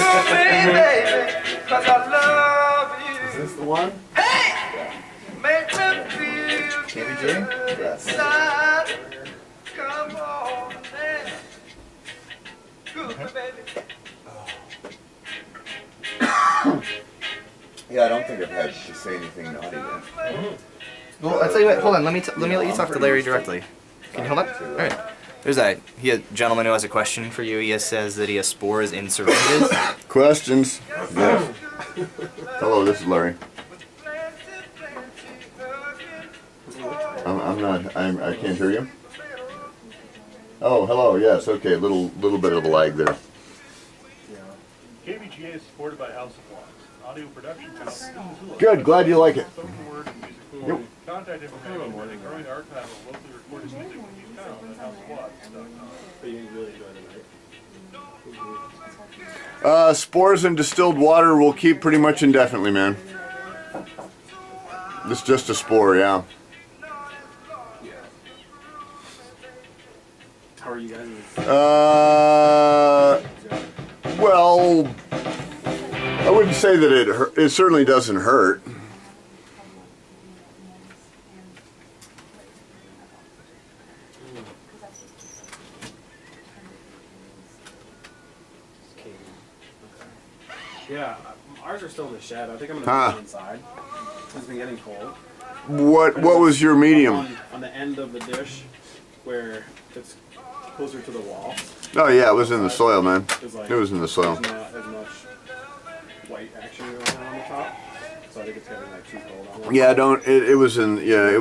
Is this the one? KBGA? Yes. Yeah, I don't think I've had to say anything naughty yet. Well, I'll tell you what. Hold on. Let me let you talk to Larry directly. Can you hold up? All right. There's a gentleman who has a question for you. He says that he has spores in syringes. Questions? Yes. Hello, this is Larry. I can't hear you. Oh, hello, yes, okay, little bit of a lag there. KBGA is supported by House of Wax. Audio production company. Good, glad you like it. Spoken word and music. Yep. Contact information and a growing archive of locally recorded music can be found at houseofwax.com. But you really enjoy the night. Spores and distilled water will keep pretty much indefinitely, man. It's just a spore, yeah. How are you guys? Well, I wouldn't say that it certainly doesn't hurt. Yeah, ours are still in the shed. I think I'm gonna put them inside. It's been getting cold. What was your medium? On the end of the dish, where it's closer to the wall. Oh yeah, it was in the soil, man. Like, It was in the soil. There's not as much white action going on the top, so I think it's getting like too cold on it. Yeah, don't. It was in. Yeah, it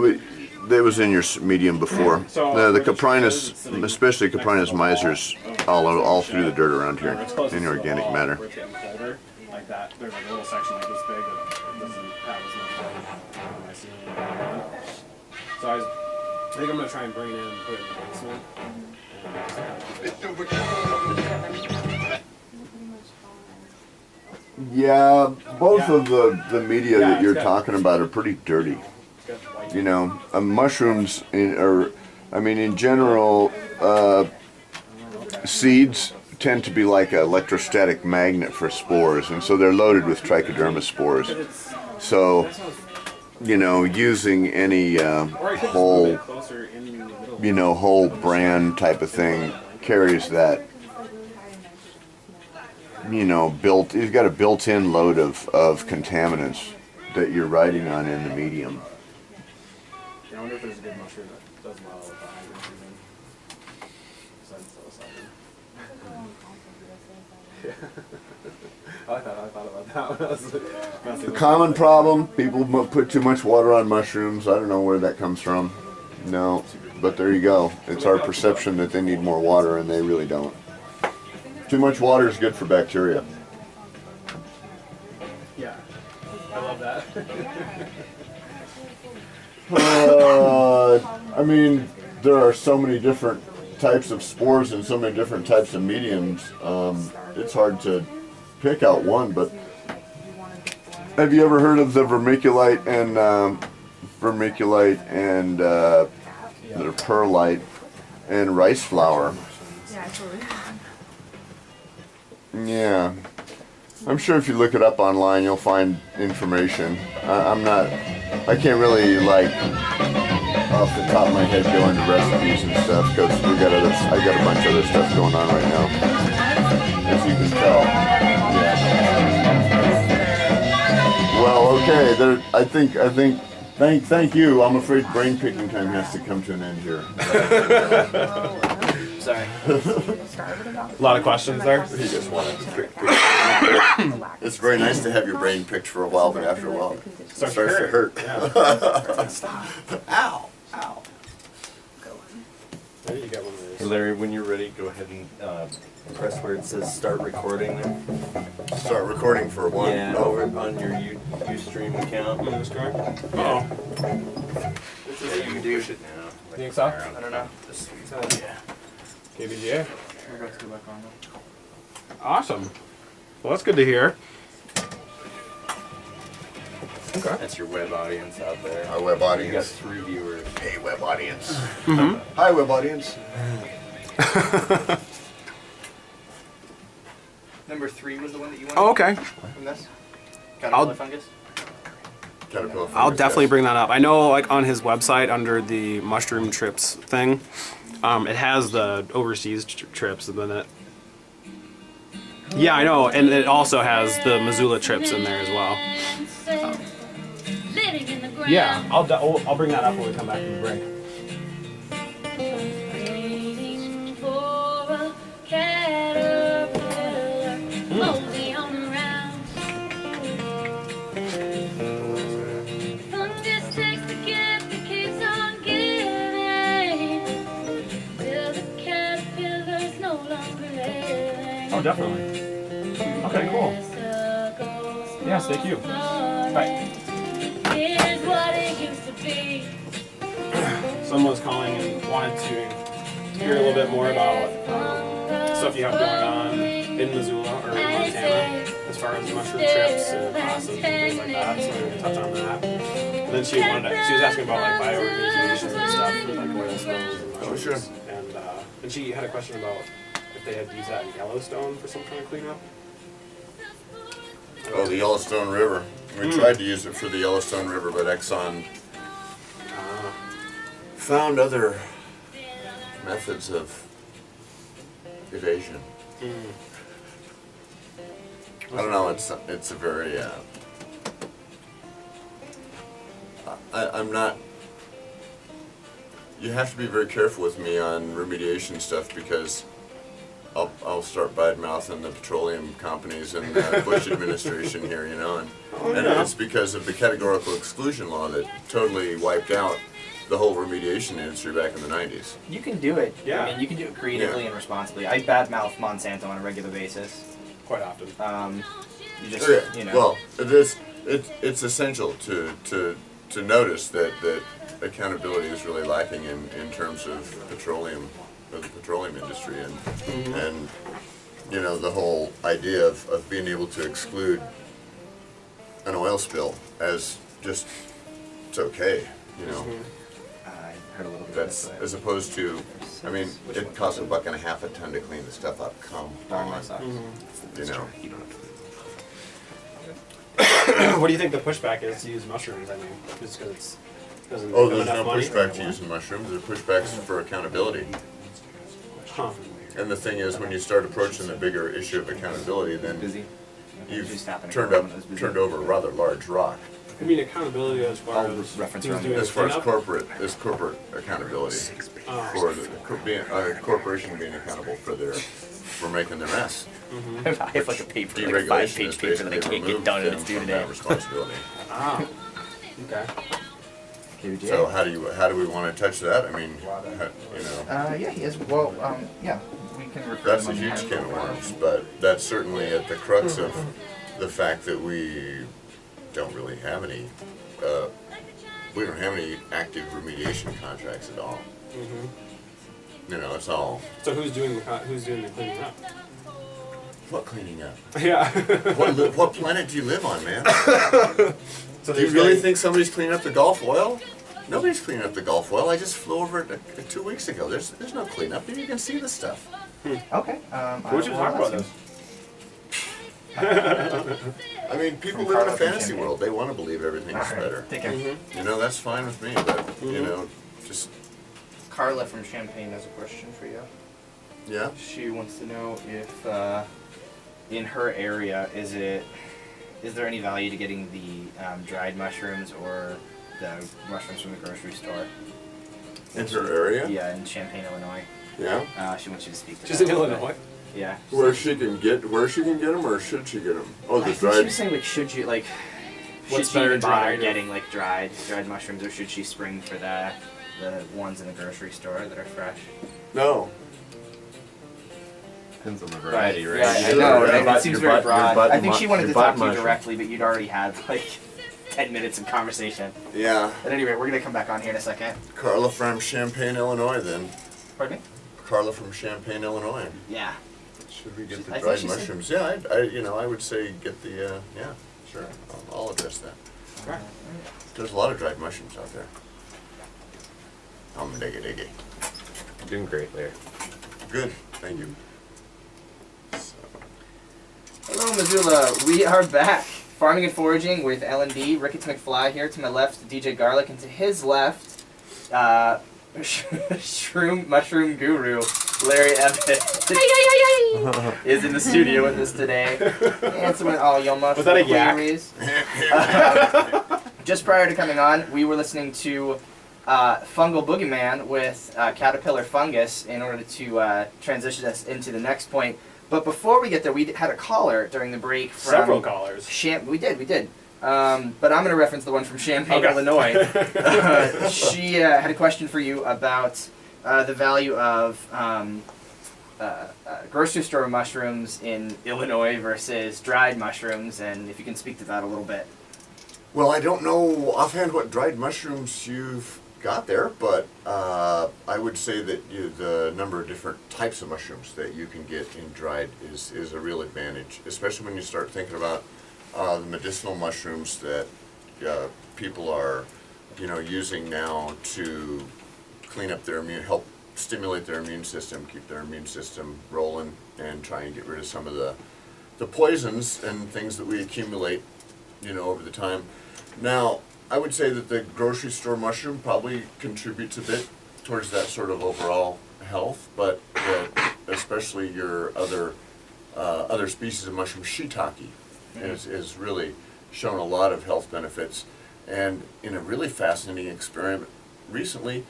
was in your medium before. The Caprinus, especially Caprinus misers, all through the dirt around here in organic matter. Where it's getting colder, like that. There's like a little section like this big that doesn't have as much light on my ceiling. So I think I'm gonna try and bring it in and put it in the basement. Yeah, both of the media that you're talking about are pretty dirty. You know, mushrooms in general, seeds tend to be like an electrostatic magnet for spores, and so they're loaded with trichoderma spores. So, you know, using any whole brand type of thing carries that, you know, you've got a built-in load of contaminants that you're riding on in the medium. I wonder if there's a good mushroom that does well with the hydrogen besides psilocybin. I thought about that when I was messing The common problem, people put too much water on mushrooms. I don't know where that comes from. No, but there you go. It's our perception that they need more water, and they really don't. Too much water is good for bacteria. Yeah, I love that. I mean, there are so many different types of spores and so many different types of mediums. It's hard to pick out one, but have you ever heard of the vermiculite and the perlite and rice flour? Yeah, totally. Yeah, I'm sure if you look it up online, you'll find information. I can't really, like, off the top of my head go into recipes and stuff, because I got a bunch of other stuff going on right now, as you can tell. Yeah. Well, okay, thank you. I'm afraid brain picking time has to come to an end here. Sorry. A lot of questions there. He just wanted to pick. It's very nice to have your brain picked for a while, but after a while, it starts to hurt. Ow! Ow! Maybe you got one of those. Hey Larry, when you're ready, go ahead and press where it says start recording there. Start recording for one. Yeah, over on your Ustream account. Uh-oh. Yeah, you can do it now. You think so? I don't know. Just Yeah. KBGA. we're about to go back on. Awesome. Well, that's good to hear. Okay. That's your web audience out there. Our web You got audience. 3 viewers. Hey, web audience. Hi, web audience. Number 3 was the one that you wanted. Oh, okay. From this. Caterpillar fungus. Caterpillar I'll fungus, definitely yes. bring that up. I know, like on his website under the mushroom trips thing, it has the overseas trips, and then it. Yeah, I know, and it also has the Missoula trips in there as well. Yeah, I'll bring that up when we come back from the break. Waiting for a caterpillar, mosey on around. Fungus takes the gift that keeps on giving, till the caterpillar's no longer living. Oh, definitely. Okay, cool. Yes, thank you. Bye. Here's what it used to be. Someone was calling and wanted to hear a little bit more about stuff you have going on in Missoula or in Montana as far as mushroom trips and classes and things like that. So we're going to touch on that. And then she was asking about like bioorganization and stuff with like oil spills and mushrooms. Oh, sure. And she had a question about if they had used that in Yellowstone for some kind of cleanup. Oh, the Yellowstone River. We tried to use it for the Yellowstone River, but Exxon found other methods of evasion. I don't know. It's a very. I'm not. You have to be very careful with me on remediation stuff because I'll start bad mouthing the petroleum companies and the Bush administration here, you know, and it's because of the categorical exclusion law that totally wiped out the whole remediation industry back in the 90s. You can do it. Yeah. I mean, you can do it creatively and responsibly. I badmouth Monsanto on a regular basis. Quite often. You just, Okay. you know. Well, it's essential to notice that accountability is really lacking in terms of the petroleum industry and you know the whole idea of being able to exclude an oil spill as just it's okay, you know. I heard a little bit That's of that. as opposed to, I mean, it costs $1.50 a ton to clean the stuff up. Come on, you know. What do you think the pushback is to use mushrooms? I mean, just because it doesn't Oh, have there's enough no money? pushback to using mushrooms. There's pushbacks for accountability. Huh. And the thing is, when you start approaching the bigger issue of accountability, then Busy. you've Just happened turned when I was busy. turned over a rather large rock. I mean, accountability as far I'll as reference who's around doing As the far as cleanup? corporate accountability for the corporation being accountable for making their mess. I have like a paper, like a Deregulation 5-page is paper that I basically can't get removed done and them it's due from today. that responsibility. Ah, okay. KBGA. So how do we want to touch that? I mean, you know. Yeah, he is. Well, yeah, we can refer That's a him on huge the can of worms, but that's certainly at the crux of the fact that we don't really have any, we don't have any active remediation contracts at all. You know, it's all, So who's doing the cleaning up? what cleaning up? Yeah. What planet do you live on, man? So Do you there's really like- think somebody's cleaning up the Gulf oil? Nobody's cleaning up the Gulf oil. I just flew over it 2 weeks ago. There's no cleanup. You can see the stuff. Okay. What would you talk about this? I mean, people From live in a Carla from fantasy Champaign. world. They want to believe everything's better. Take care. You know, that's fine with me, but, you know, just, Carla from Champaign has a question for you. yeah. She wants to know if, in her area, is there any value to getting the dried mushrooms or the mushrooms from the grocery store? In her area? Yeah, in Champaign, Illinois. Yeah. She wants you to speak to She's that in a little bit. Illinois. Yeah. Where she can get them, or should she get them? Oh, I the think she dried. was saying like, should you like, What's should she better, even bother dried or- getting like dried mushrooms, or should she spring for the ones in the grocery store that are fresh? No. Depends on the variety, right? Yeah, I Sure. know. Your Right? butt- It seems your very butt- your broad. butt I think mu- she wanted your to butt talk to you mushroom. directly, but you'd already had like 10 minutes of conversation. Yeah. At any rate, we're gonna come back on here in a second. Carla from Champaign, Illinois, then. Pardon me? Carla from Champaign, Illinois. Yeah. Should we get I the thought dried she said- mushrooms? Yeah, I would say get the, yeah, sure. I'll address that. Okay. There's a lot of dried mushrooms out there. Diggy. Doing great there. Good, thank you. Hello, Missoula. We are back. Farming and Foraging with L&D. Ricketts McFly here. To my left, DJ Garlic. And to his left, mushroom guru, Larry Evans, is in the studio with us today. Answering all your mushroom Was that a yak? queries. Just prior to coming on, we were listening to Fungal Boogeyman with Caterpillar Fungus in order to transition us into the next point. But before we get there, we had a caller during the break from... Several callers. We did. But I'm going to reference the one from Champaign, Okay. Illinois. She had a question for you about the value of grocery store mushrooms in Illinois versus dried mushrooms, and if you can speak to that a little bit. Well, I don't know offhand what dried mushrooms you've got there, but I would say that the number of different types of mushrooms that you can get in dried is a real advantage, especially when you start thinking about the medicinal mushrooms that people are, using now to clean up their help stimulate their immune system, keep their immune system rolling, and try and get rid of some of the poisons and things that we accumulate, over the time. Now, I would say that the grocery store mushroom probably contributes a bit towards that sort of overall health, but especially your other species of mushroom, shiitake, is really shown a lot of health benefits. And in a really fascinating experiment recently,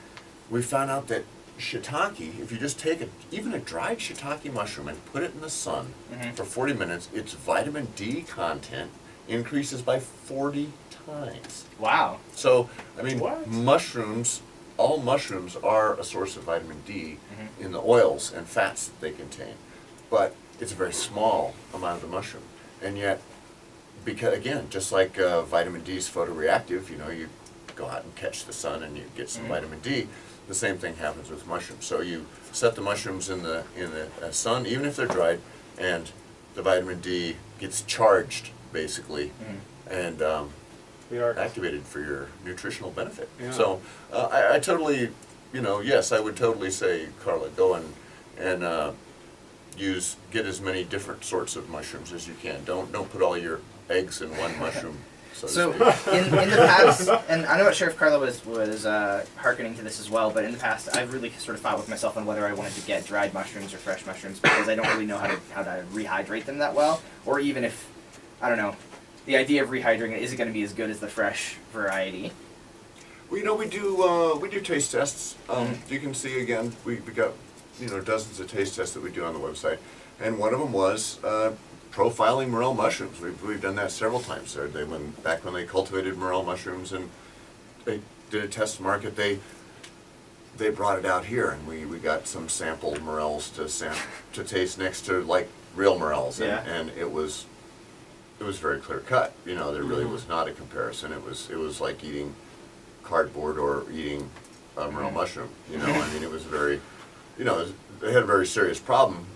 we found out that shiitake, if you just take even a dried shiitake mushroom and put it in the sun for 40 minutes, its vitamin D content increases by 40 times. Wow. So, I mean, all mushrooms are a source of vitamin D in the oils and fats that they contain. But it's a very small amount of the mushroom. And yet, because again, just like vitamin D is photoreactive, you go out and catch the sun and you get some vitamin D, the same thing happens with mushrooms. So you set the mushrooms in the sun, even if they're dried, and the vitamin D gets charged, basically, and activated for your nutritional benefit. Yeah. So I totally, yes, I would totally say, Carla, go and get as many different sorts of mushrooms as you can. Don't put all your eggs in one mushroom. So in the past, and I'm not sure if Carla was hearkening to this as well, but in the past I've really sort of fought with myself on whether I wanted to get dried mushrooms or fresh mushrooms because I don't really know how to rehydrate them that well, or even if, I don't know, the idea of rehydrating it isn't going to be as good as the fresh variety. Well, we do taste tests. You can see again, we got dozens of taste tests that we do on the website, and one of them was profiling morel mushrooms. We've done that several times. Back when they cultivated morel mushrooms and they did a test market, they brought it out here, and we got some sampled morels to taste next to like real morels, and it was very clear cut. There really was not a comparison. It was like eating cardboard or eating a morel mushroom. I mean, it was very, they had a very serious problem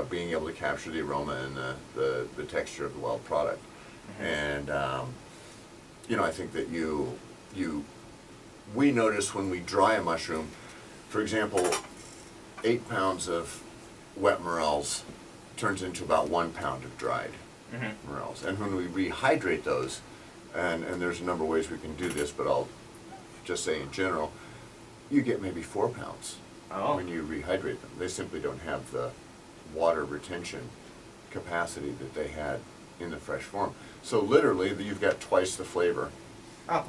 being able to capture the aroma and the texture of the wild product. And I think that we notice when we dry a mushroom, for example, 8 pounds of wet morels turns into about 1 pound of dried morels. And when we rehydrate those, and there's a number of ways we can do this, but I'll just say in general, you get maybe 4 pounds when you rehydrate them. They simply don't have the water retention capacity that they had in the fresh form. So literally, you've got twice the flavor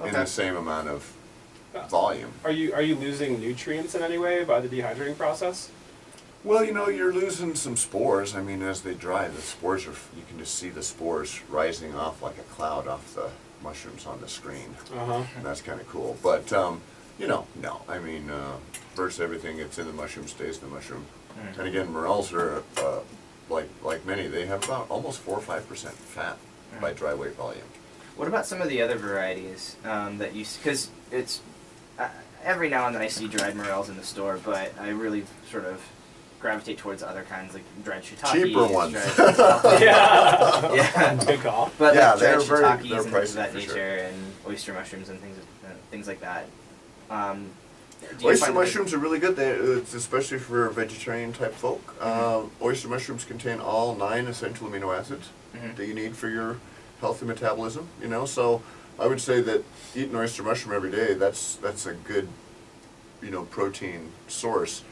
in the same amount of volume. Are you losing nutrients in any way by the dehydrating process? Well, you're losing some spores. I mean, as they dry, the spores you can just see the spores rising off like a cloud off the mushrooms on the screen. And that's kind of cool. But, no. I mean, first everything that's in the mushroom stays in the mushroom. And again, morels are, like many, they have about almost 4 or 5% fat by dry weight volume. What about some of the other varieties that you see? Because it's every now and then I see dried morels in the store, but I really sort of gravitate towards other kinds, like dried shiitake. Cheaper ones. Yeah. Good call. But yeah, like they're dried shiitakes they're and things of pricey that for nature, sure. and oyster mushrooms and things like that. Do you Oyster find that- mushrooms are really good. It's especially for vegetarian type folk. Oyster mushrooms contain all 9 essential amino acids that you need for your healthy metabolism. You know, so I would say that eating oyster mushroom every day, that's a good, you know, protein source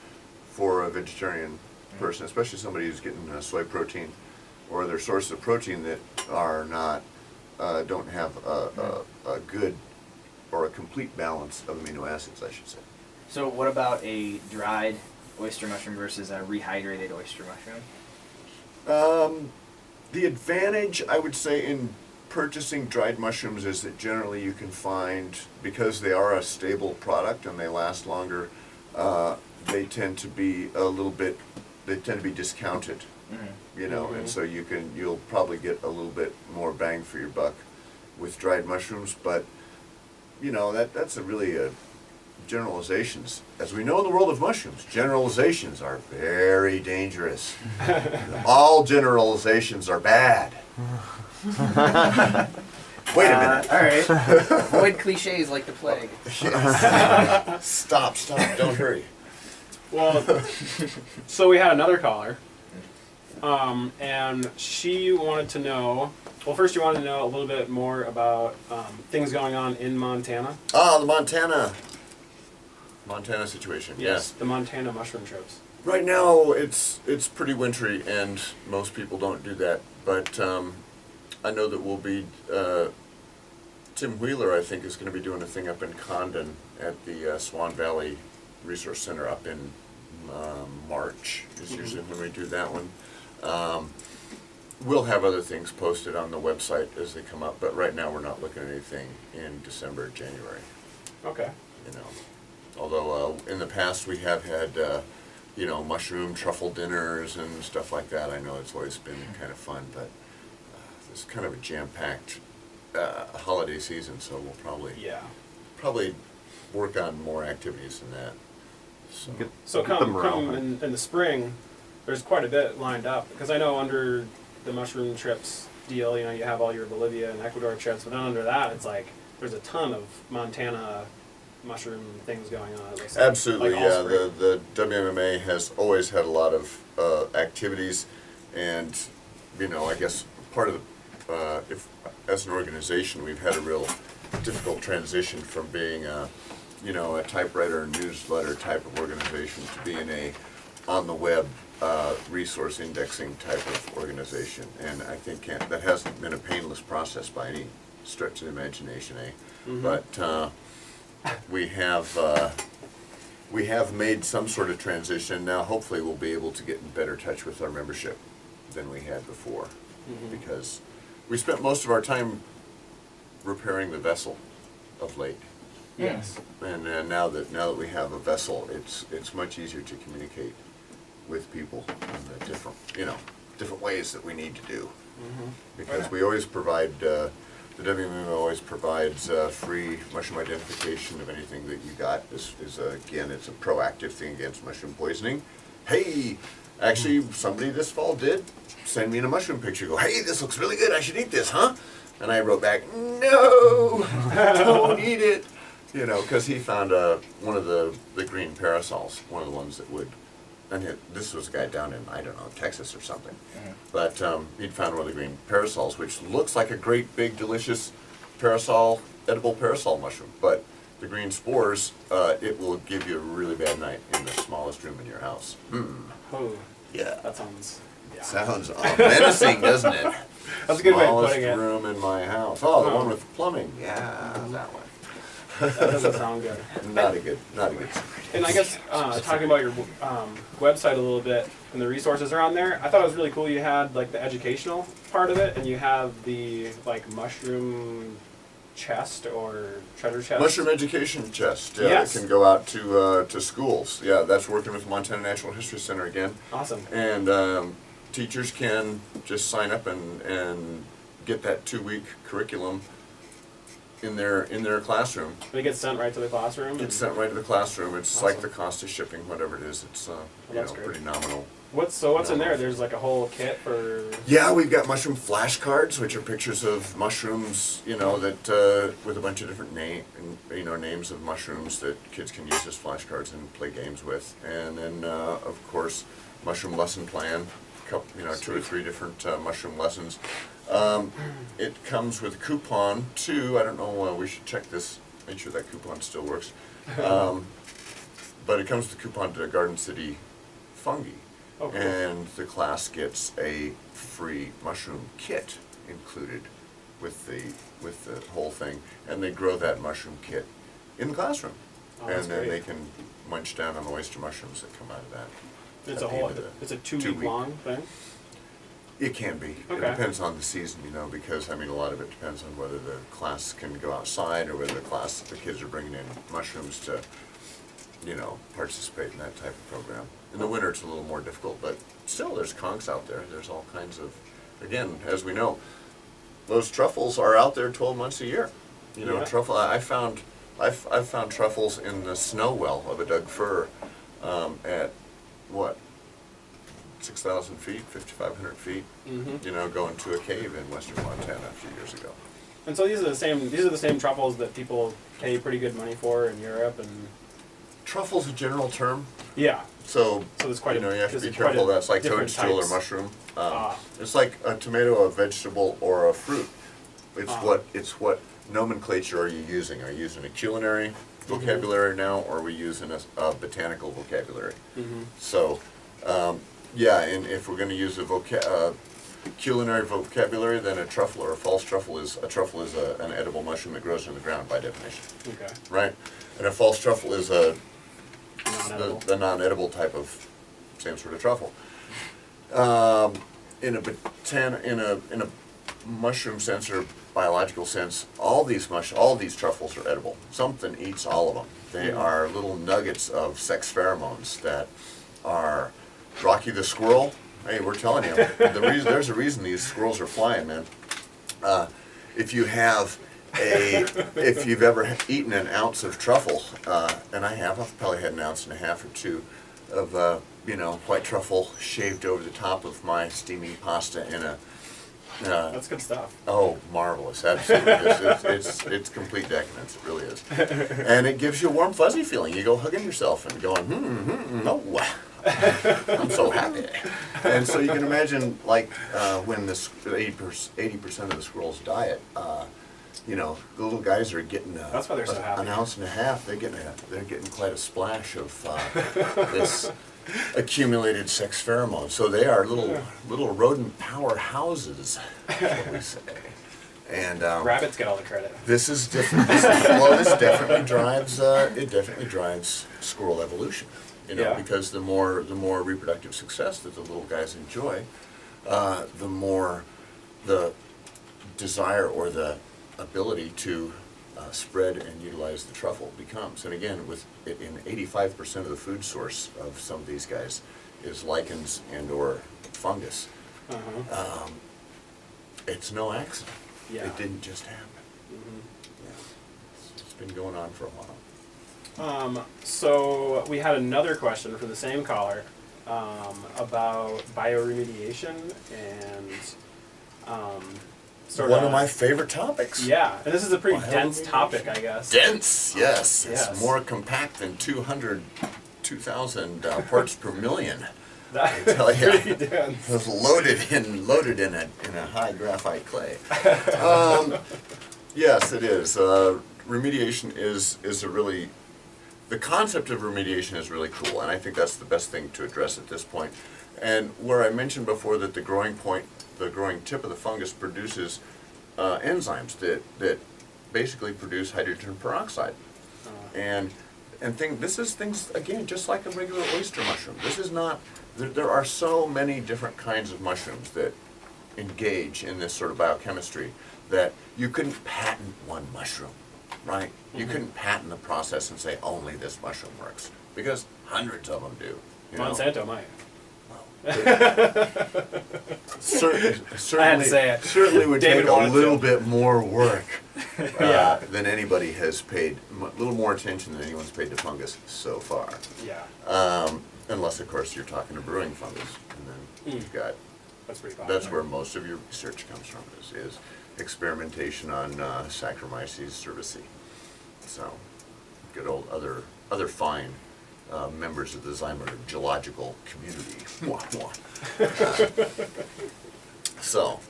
for a vegetarian person, especially somebody who's getting soy protein or other sources of protein that are not don't have a good or a complete balance of amino acids, I should say. So what about a dried oyster mushroom versus a rehydrated oyster mushroom? The advantage, I would say, in purchasing dried mushrooms is that generally you can find, because they are a stable product and they last longer, they tend to be discounted, you know, and so you'll probably get a little bit more bang for your buck with dried mushrooms, but you know, that's really generalizations. As we know in the world of mushrooms, generalizations are very dangerous. All generalizations are bad. Wait a minute. All right. Avoid cliches like the plague. Stop, don't hurry. Well, so we had another caller, and she wanted to know, well, first you wanted to know a little bit more about things going on in Montana. Ah, the Montana situation. Yes, the Montana mushroom trips. Right now, it's pretty wintry, and most people don't do that. But I know that we'll be. Tim Wheeler, I think, is going to be doing a thing up in Condon at the Swan Valley Resource Center up in March. Is usually when we do that one. We'll have other things posted on the website as they come up, but right now we're not looking at anything in December, January. Okay. You know, although in the past we have had, you know, mushroom truffle dinners and stuff like that. I know it's always been kind of fun, but it's kind of a jam-packed holiday season, so we'll probably work on more activities than that. So come in the spring, there's quite a bit lined up, because I know under the mushroom trips deal, you know, you have all your Bolivia and Ecuador trips, but then under that, it's like there's a ton of Montana mushroom things going on. It looks like. Absolutely, Like all yeah. spring. The WMMA has always had a lot of activities, and you know, I guess part of the if as an organization we've had a real difficult transition from being a typewriter newsletter type of organization to being a on the web resource indexing type of organization, and I think that hasn't been a painless process by any stretch of the imagination, But we have made some sort of transition. Now hopefully we'll be able to get in better touch with our membership than we had before, because we spent most of our time repairing the vessel of late. Yes. And now that we have a vessel, it's much easier to communicate with people in the different ways that we need to do. Because we always provide the WMO always provides free mushroom identification of anything that you got. Again, it's a proactive thing against mushroom poisoning. Hey, actually, somebody this fall did send me in a mushroom picture. Go, hey, this looks really good. I should eat this, huh? And I wrote back, no, don't eat it. You know, because he found one of the green parasols, one of the ones that would. And this was a guy down in, I don't know, Texas or something. But he'd found one of the green parasols, which looks like a great, big, delicious edible parasol mushroom. But the green spores, it will give you a really bad night in the smallest room in your house. Oh, yeah. That sounds... Yeah. Sounds menacing, doesn't it? That's a good way of putting it. Smallest room in my house. Oh, the one with plumbing. Yeah, that one. That doesn't sound good. Not a good secret. And I guess talking about your website a little bit and the resources around there, I thought it was really cool. You had like the educational part of it, and you have the like mushroom chest or treasure chest. Mushroom education chest. Yeah, Yes. it can go out to schools. Yeah, that's working with Montana Natural History Center again. Awesome. And teachers can just sign up and get that 2-week curriculum in their classroom. And it gets sent right to the classroom? It's sent right to the classroom. It's Awesome. like the cost of shipping, whatever it is. It's that's great. pretty nominal. What's in there? There's like a whole kit for. Yeah, we've got mushroom flashcards, which are pictures of mushrooms, that with a bunch of different names of mushrooms that kids can use as flashcards and play games with. And then, of course, mushroom lesson plan, 2 or 3 different mushroom lessons. It comes with a coupon too. I don't know. We should check this. Make sure that coupon still works. But it comes with a coupon to Garden City Fungi. Oh, cool. And the class gets a free mushroom kit included with the whole thing, and they grow that mushroom kit in the classroom, Oh, and that's then great. they can munch down on the oyster mushrooms that come out of that. It's at a the whole. end of It's a 2 2 week week. long thing. It can be. Okay. It depends on the season, because a lot of it depends on whether the class can go outside or whether the kids are bringing in mushrooms to, participate in that type of program. In the winter, it's a little more difficult, but still, there's conchs out there. There's all kinds of, again, as we know, those truffles are out there 12 months a year. Yeah. Truffle. I've found truffles in the snow well of a Doug fir at what? 6,000 feet, 5,500 feet, going to a cave in western Montana a few years ago. And so these are the same truffles that people pay pretty good money for in Europe and. Truffle's a general term, Yeah. so there's quite you have to be there's quite careful. That's like different toadstool types. or mushroom. Ah. It's like a tomato, a vegetable, or a fruit. It's Ah. what nomenclature are you using? Are you using a culinary vocabulary now, or are we using a botanical vocabulary? So, and if we're going to use a culinary vocabulary, then a truffle or a false truffle is an edible mushroom that grows in the ground by definition, Okay. right? And a false truffle is the Non-edible. non-edible type of same sort of truffle. In a mushroom sense or biological sense, all these truffles are edible. Something eats all of them. They are little nuggets of sex pheromones that are Rocky the squirrel. Hey, we're telling you, there's a reason these squirrels are flying, man. If you've ever eaten an ounce of truffle, and I've probably had an ounce and a half or 2 of white truffle shaved over the top of my steaming pasta in a. That's good stuff. Oh, marvelous! Absolutely, it's complete decadence. It really is, and it gives you a warm, fuzzy feeling. You go hugging yourself and going, oh, I'm so happy. And so you can imagine, when the 80% of the squirrels diet, the little guys are getting That's why they're so happy. an ounce and a half. They're getting quite a splash of this accumulated sex pheromones. So they are little rodent powerhouses, shall we say. And Rabbits get all the credit. this is different. This definitely drives squirrel evolution. Yeah. Because the more reproductive success that the little guys enjoy, the more the desire or the ability to spread and utilize the truffle becomes. And again, with it in 85% of the food source of some of these guys is lichens and or fungus. It's no accident. Yeah. It didn't just happen. Yeah. It's been going on for a while. So we had another question from the same caller about bioremediation and One of my favorite topics. Yeah, and this is a pretty dense topic, I guess. Dense, yes. Yes. It's more compact than 2,000 parts per million. I That's tell you, pretty dense. it was loaded in a high graphite clay. Yes, it is. Remediation is a really, the concept of remediation is really cool, and I think that's the best thing to address at this point. And where I mentioned before that the growing tip of the fungus produces enzymes that basically produce hydrogen peroxide. This is things, again, just like a regular oyster mushroom. This is not, there are so many different kinds of mushrooms that engage in this sort of biochemistry that you couldn't patent one mushroom, right? You couldn't patent the process and say only this mushroom works, because hundreds of them do. Monsanto might. Certainly would David take a wanted little to. bit more work Yeah. than anybody has paid, a little more attention than anyone's paid to fungus so far. Yeah. Unless, of course, you're talking to brewing fungus, and then you've got, That's pretty popular. that's where most of your research comes from, is experimentation on Saccharomyces cerevisiae. So, good old other fine members of the Zymer geological community. Mwah, mwah. So,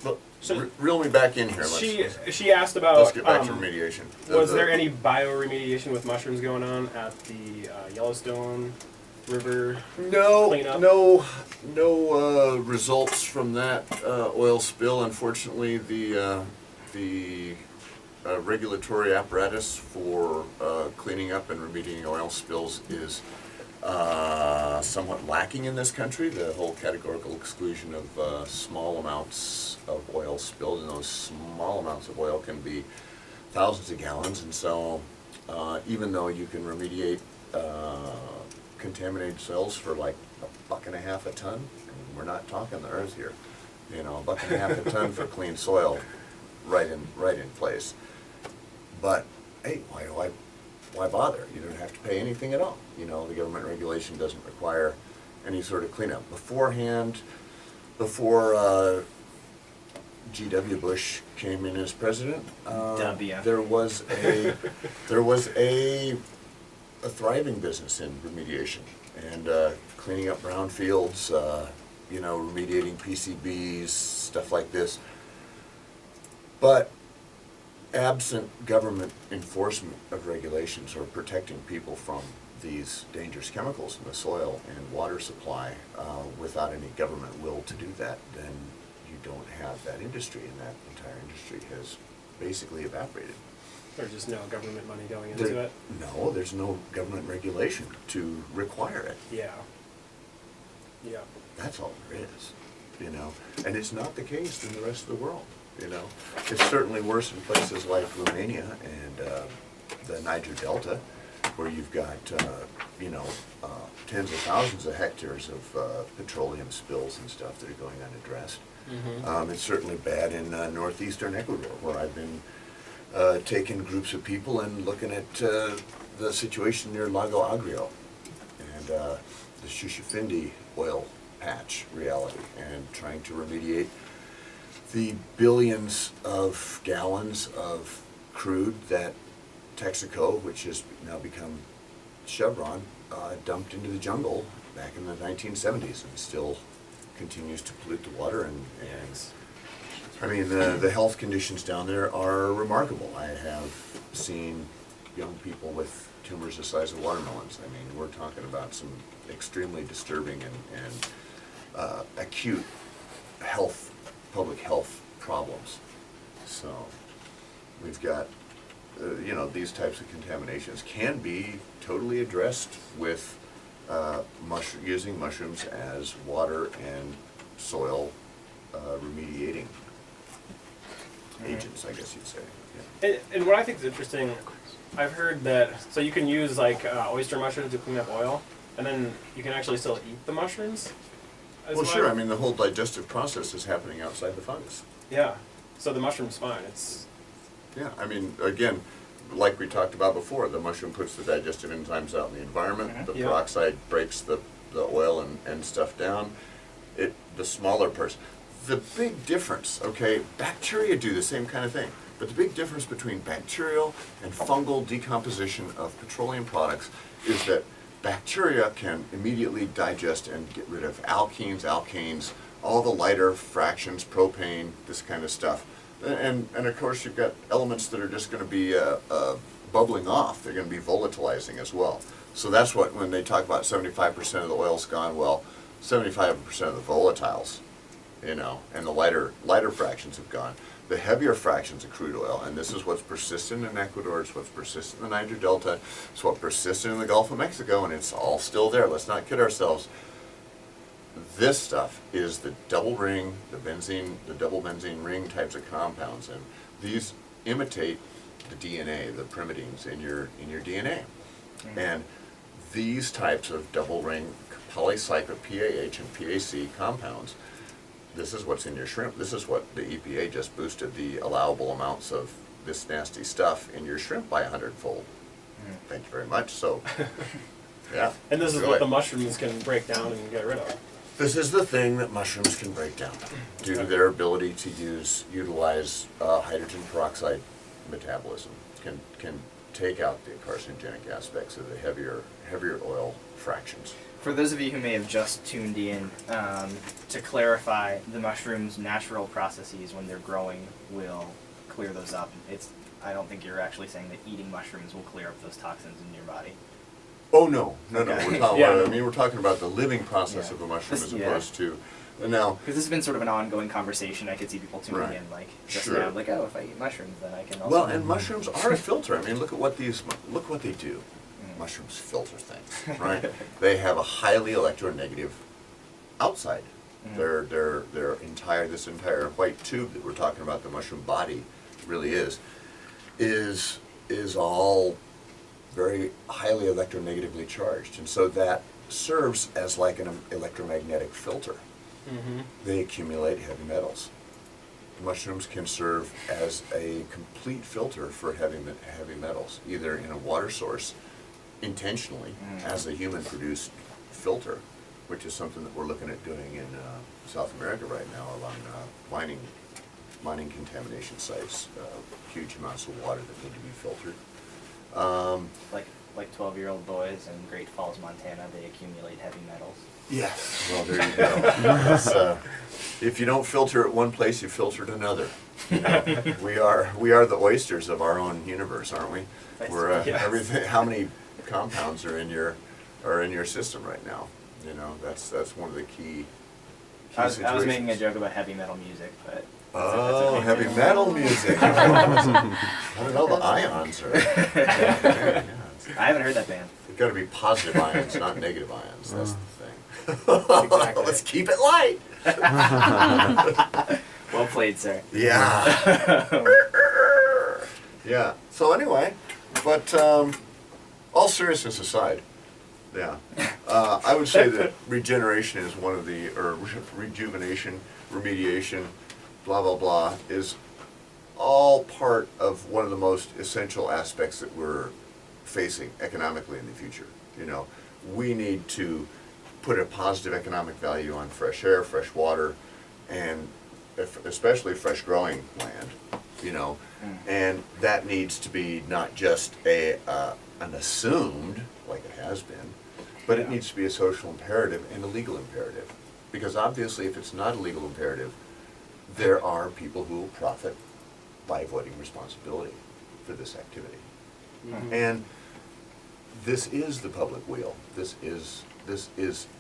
look, So- reel me back in here. She asked about. Let's get back to remediation. Was there any bioremediation with mushrooms going on at the Yellowstone River? Cleanup? No results from that oil spill. Unfortunately, the regulatory apparatus for cleaning up and remediating oil spills is somewhat lacking in this country. The whole categorical exclusion of small amounts of oil spilled, and those small amounts of oil can be thousands of gallons. And so, even though you can remediate contaminated soils for like $1.50 a ton, and we're not talking the earth here, $1.50 a ton for clean soil, right in place. But hey, why bother? You don't have to pay anything at all. The government regulation doesn't require any sort of cleanup. Beforehand, before G.W. Bush came in as president, there was a thriving business in remediation and cleaning up brown fields, remediating PCBs, stuff like this. But absent government enforcement of regulations or protecting people from these dangerous chemicals in the soil and water supply, without any government will to do that, then you don't have that industry, and that entire industry has basically evaporated. There's just no government money going into it? No, there's no government regulation to require it. Yeah. Yeah. That's all there is, and it's not the case in the rest of the world. It's certainly worse in places like Romania and the Niger Delta, where you've got tens of thousands of hectares of petroleum spills and stuff that are going unaddressed. Mm-hmm. It's certainly bad in northeastern Ecuador, where I've been taking groups of people and looking at the situation near Lago Agrio and the Shushufindi oil patch reality, and trying to remediate the billions of gallons of crude that Texaco, which has now become Chevron, dumped into the jungle back in the 1970s, and still continues to pollute the water. And I mean, the health conditions down there are remarkable. I have seen young people with tumors the size of watermelons. I mean, we're talking about some extremely disturbing and acute public health problems. So we've got, these types of contaminations can be totally addressed with using mushrooms as water and soil remediating agents, I guess you'd say. Yeah. And what I think is interesting, I've heard that, so you can use like oyster mushrooms to clean up oil, and then you can actually still eat the mushrooms? Well, sure. I mean, the whole digestive process is happening outside the fungus. Yeah. So the mushroom's fine. Yeah, I mean, again, like we talked about before, the mushroom puts the digestive enzymes out in the environment. The peroxide breaks the oil and stuff down. The smaller person. The big difference, okay, bacteria do the same kind of thing, but the big difference between bacterial and fungal decomposition of petroleum products is that bacteria can immediately digest and get rid of alkenes, alkanes, all the lighter fractions, propane, this kind of stuff. And of course you've got elements that are just going to be bubbling off. They're going to be volatilizing as well. So that's what, when they talk about 75% of the oil's gone, well, 75% of the volatiles, and the lighter fractions have gone. The heavier fractions of crude oil, and this is what's persistent in Ecuador, it's what's persistent in the Niger Delta, it's what's persistent in the Gulf of Mexico, and it's all still there. Let's not kid ourselves. This stuff is the double ring, the double benzene ring types of compounds, and these imitate the DNA, the pyrimidines in your DNA. Mm-hmm. And these types of double ring polycyclic PAH and PAC compounds, this is what's in your shrimp. This is what the EPA just boosted the allowable amounts of this nasty stuff in your shrimp by 100-fold. Thank you very much. So, yeah. And this is enjoy what it. the mushrooms can break down and get rid of. This is the thing that mushrooms can break down due to their ability to utilize hydrogen peroxide metabolism. Can take out the carcinogenic aspects of the heavier oil fractions. For those of you who may have just tuned in, to clarify, the mushroom's natural processes when they're growing will clear those up. I don't think you're actually saying that eating mushrooms will clear up those toxins in your body. Oh no. Okay. We're talking. Yeah. I mean, we're talking about the living process Yeah. of a mushroom as Yeah. opposed to now. Because this has been sort of an ongoing conversation. I could see people tuning Right. in, like, just Sure. now, like, oh, if I eat mushrooms, then I can also... Well, and mushrooms are a filter. I mean, look what they do. Mushrooms filter things, right? They have a highly electronegative outside. Their entire white tube that we're talking about, the mushroom body, really is all very highly electronegatively charged, and so that serves as like an electromagnetic filter. They accumulate heavy metals. Mushrooms can serve as a complete filter for heavy metals, either in a water source, intentionally, as a human-produced filter, which is something that we're looking at doing in South America right now along mining contamination sites, huge amounts of water that need to be filtered. Like 12-year-old boys in Great Falls, Montana, they accumulate heavy metals. Yes. Well, there you go. If you don't filter at one place, you filter at another. You know, we are the oysters of our own universe, aren't we? We're Yes. everything. How many compounds are in your system right now? You know, that's one of the key I was making a situations. joke about heavy metal music, but... Oh, heavy metal music. I don't know, the ions are. I haven't heard that band. They've got to be positive ions, not negative ions. That's the thing. Exactly. Let's keep it light. Well played, sir. Yeah. Yeah. So anyway, but all seriousness aside, yeah, I would say that regeneration is one of the, or rejuvenation, remediation, blah blah blah, is all part of one of the most essential aspects that we're facing economically in the future. You know, we need to put a positive economic value on fresh air, fresh water, and especially fresh growing land. You know, and that needs to be not just an assumed, like it has been, but it needs to be a social imperative and a legal imperative. Because obviously, if it's not a legal imperative, there are people who will profit by avoiding responsibility for this activity. And this is the public wheel. This is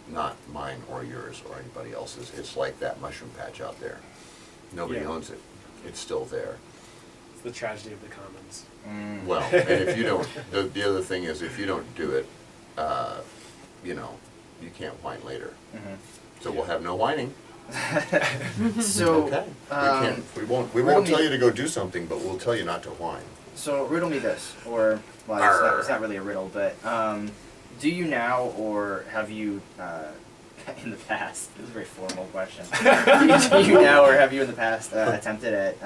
not mine or yours or anybody else's. It's like that mushroom patch out there. Nobody Yeah. owns it. It's still there. It's the tragedy of the commons. Well, and if you don't, the other thing is, if you don't do it, you know, you can't whine later. So we'll have no whining. So, Okay. We won't tell you to go do something, but we'll tell you not to whine. So riddle me this, or well, it's not really a riddle, but do you now, or have you in the past? This is a very formal question. Do you now, or have you in the past attempted at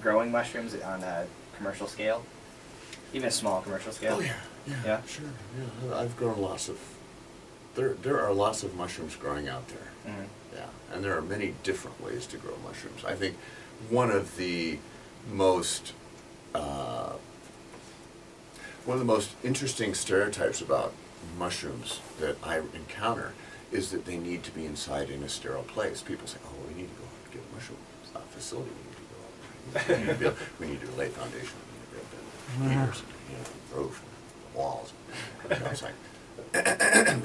growing mushrooms on a commercial scale, even a small commercial scale? Oh yeah, Yeah? sure. Yeah, I've grown lots of. There are lots of mushrooms growing out there. Yeah, and there are many different ways to grow mushrooms. I think one of the most interesting stereotypes about mushrooms that I encounter is that they need to be inside in a sterile place. People say, "Oh, we need to go and get a mushroom facility. We need to go. We need to lay foundation. We need to build heaters, the roof, the walls." You know, it's like,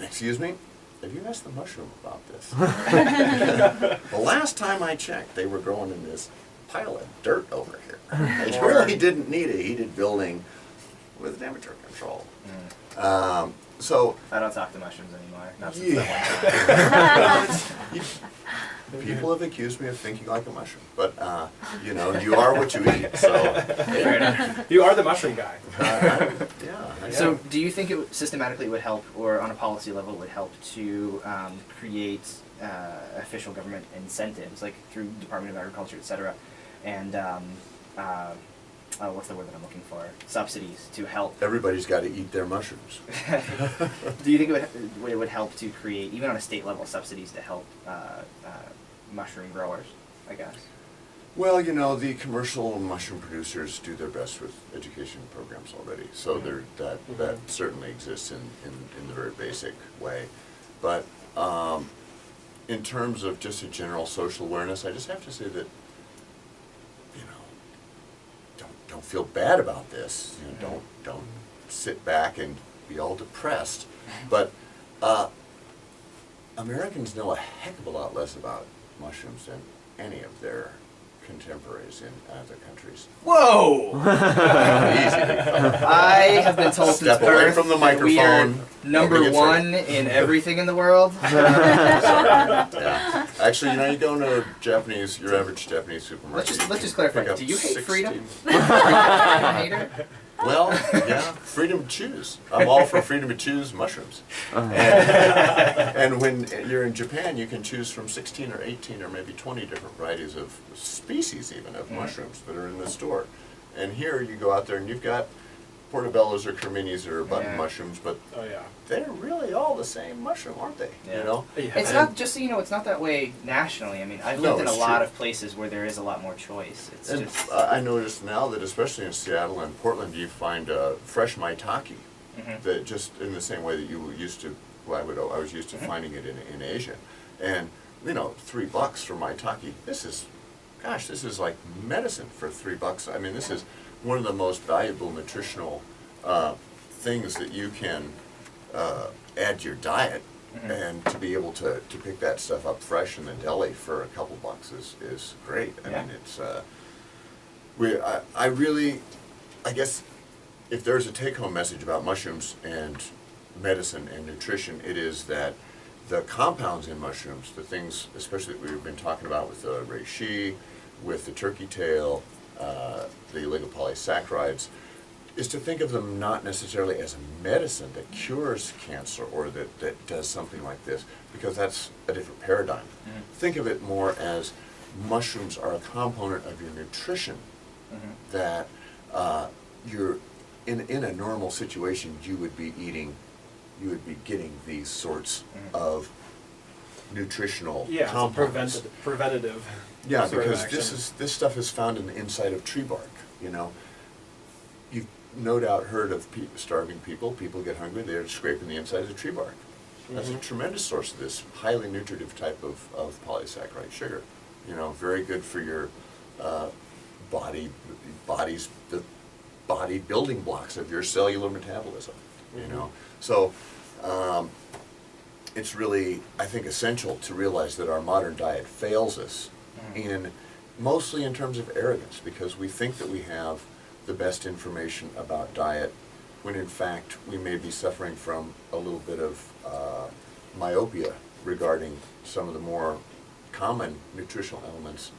excuse me. Have you asked the mushroom about this? The last time I checked, they were growing in this pile of dirt over here. They really didn't need a heated building with temperature control. So I don't talk to mushrooms anymore. Not since yeah. People have accused me of thinking like a mushroom, but you know, you are what you eat. So Fair enough. You are the mushroom guy. yeah. So, do you think it systematically would help, or on a policy level, would help to create official government incentives, like through Department of Agriculture, et cetera, and what's the word that I'm looking for? Subsidies to help. Everybody's got to eat their mushrooms. Do you think it would help to create, even on a state level, subsidies to help mushroom growers, I guess? Well, you know, the commercial mushroom producers do their best with education programs already, so that certainly exists in the very basic way. But in terms of just a general social awareness, I just have to say that, you know, don't feel bad about this. You know, don't sit back and be all depressed. But Americans know a heck of a lot less about mushrooms than any of their contemporaries in other countries. Whoa! Easy, big fella. I have been told Step since away birth from the that we are microphone. number Nobody gets one in everything in the world. Yeah. Actually, you know, you go into your average Japanese supermarket. Let's just clarify. pick up Do you hate 16. freedom? Are you a hater? Well, yeah, freedom to choose. I'm all for freedom to choose mushrooms. And when you're in Japan, you can choose from 16 or 18 or maybe 20 different varieties of species even of mushrooms that are in the store. And here you go out there and you've got portobellos or creminis or button mushrooms, but they're really all the same mushroom, aren't they? Yeah. You know? It's not, just so you know, it's not that way nationally. I mean, I've lived in a it's lot true. of places where there is a lot more choice. It's And just... I noticed now that especially in Seattle and Portland, you find fresh maitake that just in the same way that you used to. Well, I was used to finding it in Asia, and you know, $3 for maitake. This is like medicine for $3. I mean, this is one of the most valuable nutritional things that you can add to your diet, and to be able to pick that stuff up fresh in the deli for a couple bucks is great. I mean, it's I guess if there's a take-home message about mushrooms and medicine and nutrition, it is that the compounds in mushrooms, the things especially that we've been talking about with the reishi, with the turkey tail, the oligopolysaccharides, is to think of them not necessarily as a medicine that cures cancer or that does something like this, because that's a different paradigm. Think of it more as mushrooms are a component of your nutrition that you're in a normal situation you would be getting these sorts of nutritional compounds. Preventative. Yeah, sort of because action. this stuff is found in the inside of tree bark. You know, you've no doubt heard of starving people. People get hungry; they're scraping the inside of the tree bark. That's a tremendous source of this highly nutritive type of polysaccharide sugar. You know, very good for your the body building blocks of your cellular metabolism. You know, so. It's really, I think, essential to realize that our modern diet fails us mostly in terms of arrogance, because we think that we have the best information about diet, when in fact we may be suffering from a little bit of myopia regarding some of the more common nutritional elements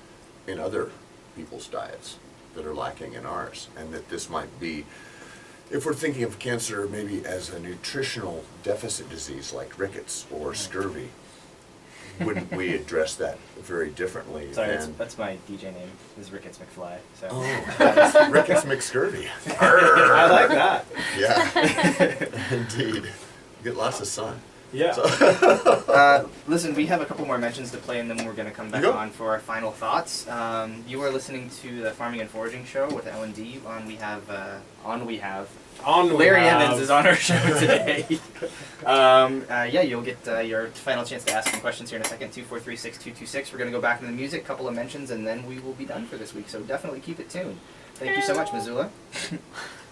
in other people's diets that are lacking in ours, and that this might be, if we're thinking of cancer maybe as a nutritional deficit disease like rickets or scurvy, wouldn't we address that very differently? Sorry, that's my DJ name, is Ricketts McFly. So. Oh, Ricketts McScurvy. I like that. Yeah, indeed. You get lots of sun. Yeah. So. Listen, we have a couple more mentions to play, and then we're going to come back on for our final thoughts. You are listening to the Farming and Foraging Show with L&D. Larry Evans is on our show today. You'll get your final chance to ask some questions here in a second. 243-6226. We're going to go back into the music, couple of mentions, and then we will be done for this week. So definitely keep it tuned. Thank you so much, Missoula.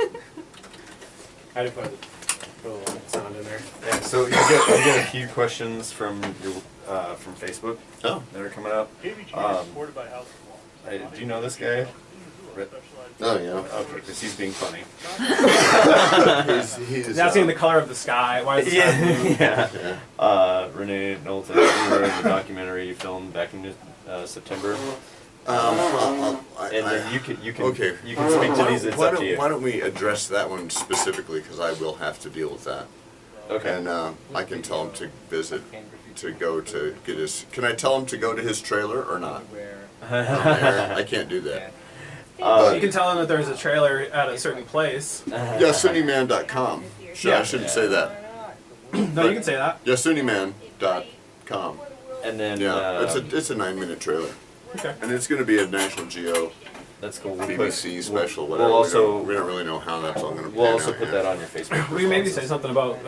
I had to put a little sound in there. Yeah, so you get a few questions from Facebook that are coming up. KBGA is supported by House of Law. Do you know this guy? Oh, yeah. Okay, because he's being funny. He's not seeing the color of the sky. Why is the sky blue? Renee Knowlton, we were in the documentary filmed back in September. And then you can speak to these. It's up to you. Why don't we address that one specifically, because I will have to deal with that. Okay. And I can tell him to visit, to go to get his. Can I tell him to go to his trailer or not? I can't do that. You can tell them that there's a trailer at a certain place. YasuniMan.com. I shouldn't say that. No, you can say that. YasuniMan.com. And then it's a 9-minute trailer. Okay. And it's going to be a National Geo. That's cool. BBC special, whatever. We'll also, we don't really know how that's all going to. We'll also put that on your Facebook. We can maybe say something about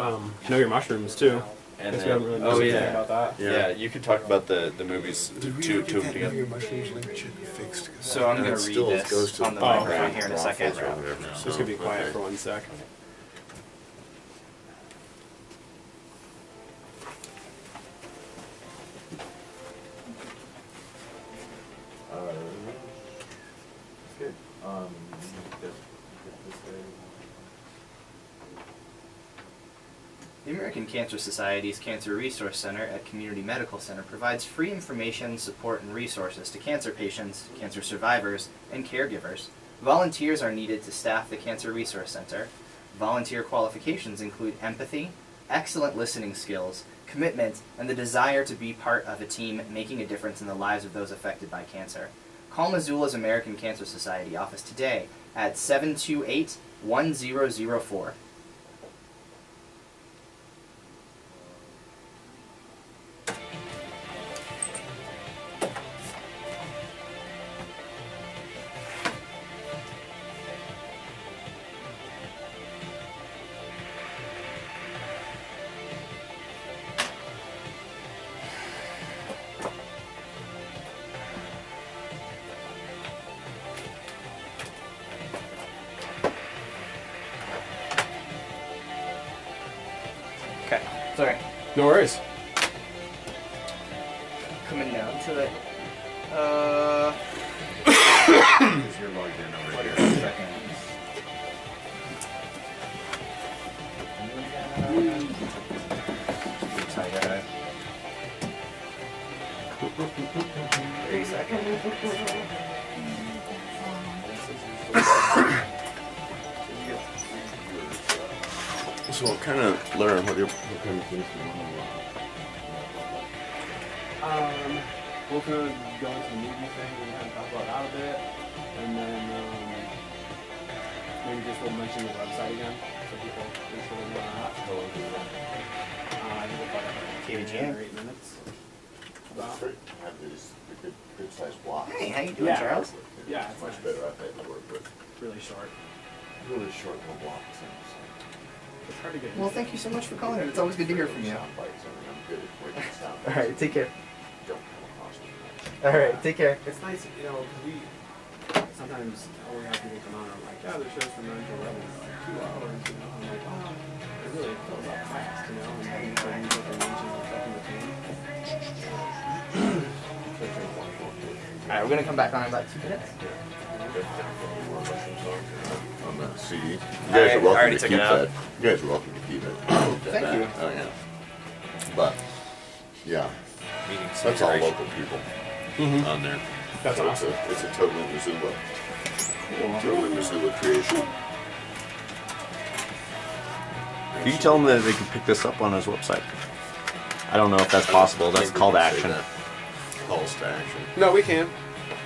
Know Your Mushrooms too. And we haven't really done anything about that. Yeah, you could talk about the movies two of them together. So I'm going to read this on the microphone here in a second. Just gonna be quiet for 1 sec. The American Cancer Society's Cancer Resource Center at Community Medical Center provides free information, support, and resources to cancer patients, cancer survivors, and caregivers. Volunteers are needed to staff the Cancer Resource Center. Volunteer qualifications include empathy, excellent listening skills, commitment, and the desire to be part of a team making a difference in the lives of those affected by cancer. Call Missoula's American Cancer Society office today at 728-1004. Okay, sorry. No worries. Coming down to it. You're logged in over here. So what kind of learn what kind of things do you want We'll kind of go into the movie thing and kind of talk about that a bit, and then maybe just we'll mention the website again so people make sure they know that. I think we'll probably have KBGA. 8 minutes. Have these good sized blocks. Hey, how you doing, Yeah. Charles? Yeah, it's Much nice. better at that work with Really short. really short little blocks. It's hard to get. Well, thank you so much for calling in. It's always good to hear from you. Sound bites, I mean, I'm good at breaking sound All right, take care. Don't come across me. All right, take care. It's nice, you know, 'cause we sometimes when we have people come on, I'm like, yeah, the show's from 9 to 11, it's like 2 hours, you know. I'm like, wow, it really fills up fast, you know, and having certain music and mentions and stuff in between. All right, we're gonna come back on in about 2 minutes. On the CD. You I guys are welcome already to took keep it out. that. You guys are welcome to keep it. Thank you. Oh yeah. But yeah, that's all local people on there. That's So awesome. It's a totally Missoula creation. Can you tell him that they can pick this up on his website? I don't know if that's possible. That's a call to action. Calls to action. No, we can.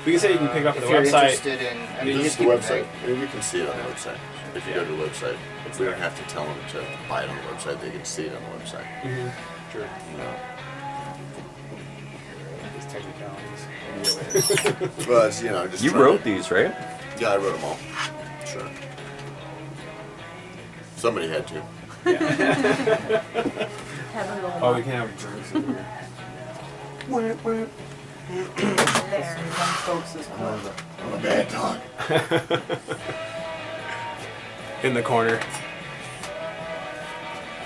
We can say you can pick up at If the you're website. interested in, I mean, This just is the keep website. I mean, we can see it on the website. If you go to the website, we don't have to tell them to buy it on the website. They can see it on the website. Sure. These technicalities. Well, it's, you know, just You trying wrote to- these, right? Yeah, I wrote them all. Sure. Somebody had to. Oh, we can have drinks in here. I'm a bad dog. In the corner.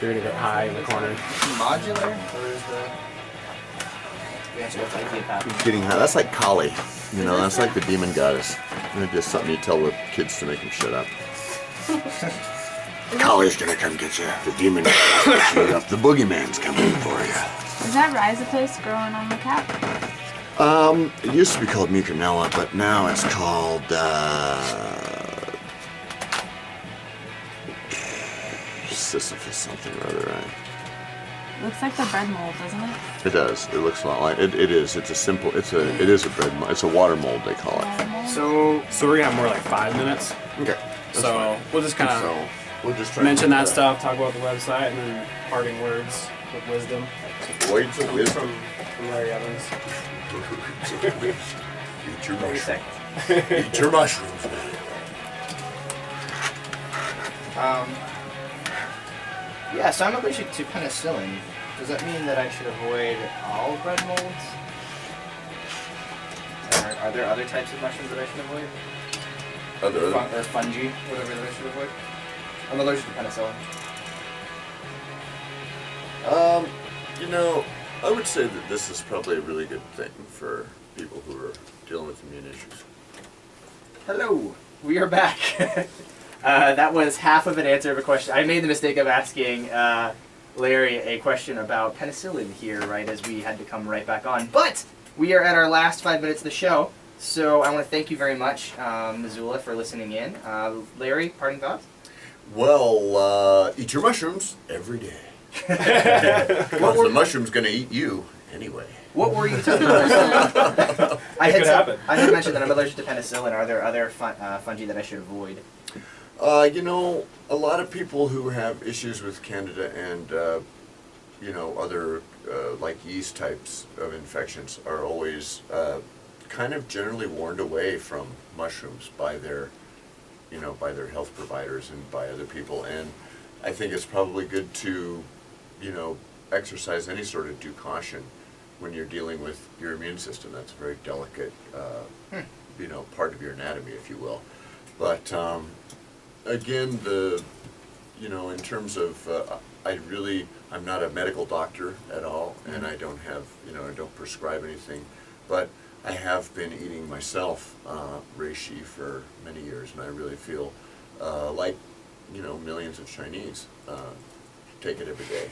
You're gonna get high in the corner. modular, or is the... We actually have to idea copy. Getting high. That's like Kali. You know, that's like the demon goddess. It's just something you tell the kids to make them shut up. Kali's gonna come get you. The demon goddess will shut up. The boogeyman's coming for you. Is that rhizopus growing on the cap? It used to be called mucronella, but now it's called, Sisyphus something or other, right? Looks like the bread mold, doesn't it? It does. It looks a lot like it is. It's a simple. It is a bread. It's a water mold they call it. So we're gonna have more like 5 minutes. Okay. So we'll just kind of we'll just try mention that stuff, talk about the website, and then parting words with wisdom. Words of wisdom from Larry Evans. Eat your mushrooms. Eat your mushrooms. Yeah, so I'm allergic to penicillin. Does that mean that I should avoid all bread molds? Are there other types of mushrooms that I should avoid? Or fungi, whatever that I should avoid? I'm allergic to penicillin. You know, I would say that this is probably a really good thing for people who are dealing with immune issues. Hello, we are back. That was half of an answer of a question. I made the mistake of asking Larry a question about penicillin here, right, as we had to come right back on. But we are at our last 5 minutes of the show, so I want to thank you very much, Missoula, for listening in. Larry, parting thoughts? Well, eat your mushrooms every day. Because the mushroom's going to eat you anyway. What were you talking about? I It could happen. I had mentioned that I'm allergic to penicillin. Are there other fungi that I should avoid? You know, a lot of people who have issues with Candida and, you know, other like yeast types of infections are always kind of generally warned away from mushrooms by their, you know, by their health providers and by other people. And I think it's probably good to, you know, exercise any sort of due caution when you're dealing with your immune system. That's a very delicate, you know, part of your anatomy, if you will. But again, you know, in terms of, I'm not a medical doctor at all, and I don't have, you know, I don't prescribe anything, but I have been eating myself reishi for many years, and I really feel like, you know, millions of Chinese take it every day.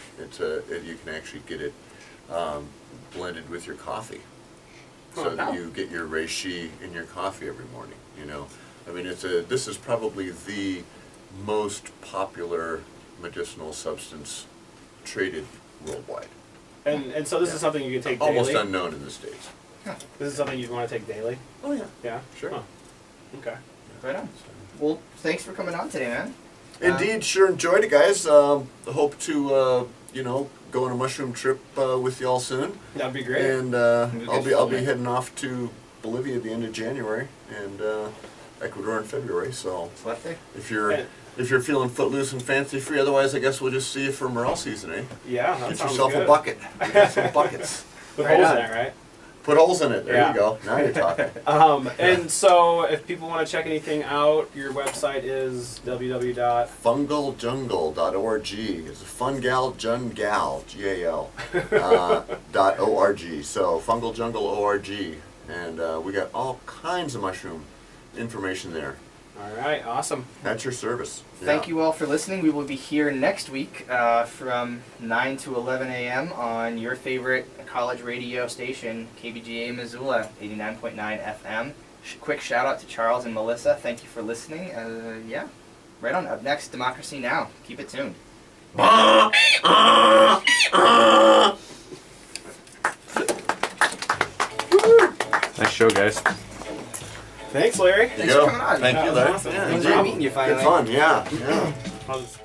You can actually get it blended with your coffee, so that you get your reishi in your coffee every morning. You know, I mean, this is probably the most popular medicinal substance traded worldwide. And so this is something you can take daily? Almost unknown in the States. This is something you'd want to take daily? Oh yeah. Yeah? Sure. Huh. Okay. Right on. Well, thanks for coming on today, man. Indeed, sure enjoyed it, guys. Hope to, you know, go on a mushroom trip with y'all soon. That'd be great. And I'll be heading off to Bolivia at the end of January and Ecuador in February. So if you're feeling footloose and fancy free, otherwise I guess we'll just see you for morel season, eh? Yeah, that Get sounds yourself good. a bucket. Get some buckets. Put holes in it, right? Put holes in it. There Yeah. you go. Now you're talking. And so if people want to check anything out, your website is fungaljungle.org. It's a fungal, G-A-L, .org. So fungaljungle.org. And we got all kinds of mushroom information there. All right, awesome. At your service. Thank you all for listening. We will be here next week from 9 to 11 a.m. on your favorite college radio station, KBGA Missoula, 89.9 FM. Quick shout out to Charles and Melissa. Thank you for listening. Yeah, right on. Up next, Democracy Now! Keep it tuned. Nice show, guys. Thanks, Larry. Thanks for coming on. Thank you, That was Larry. awesome. Yeah, Thanks indeed. for meeting you finally. Good fun, yeah. I'll just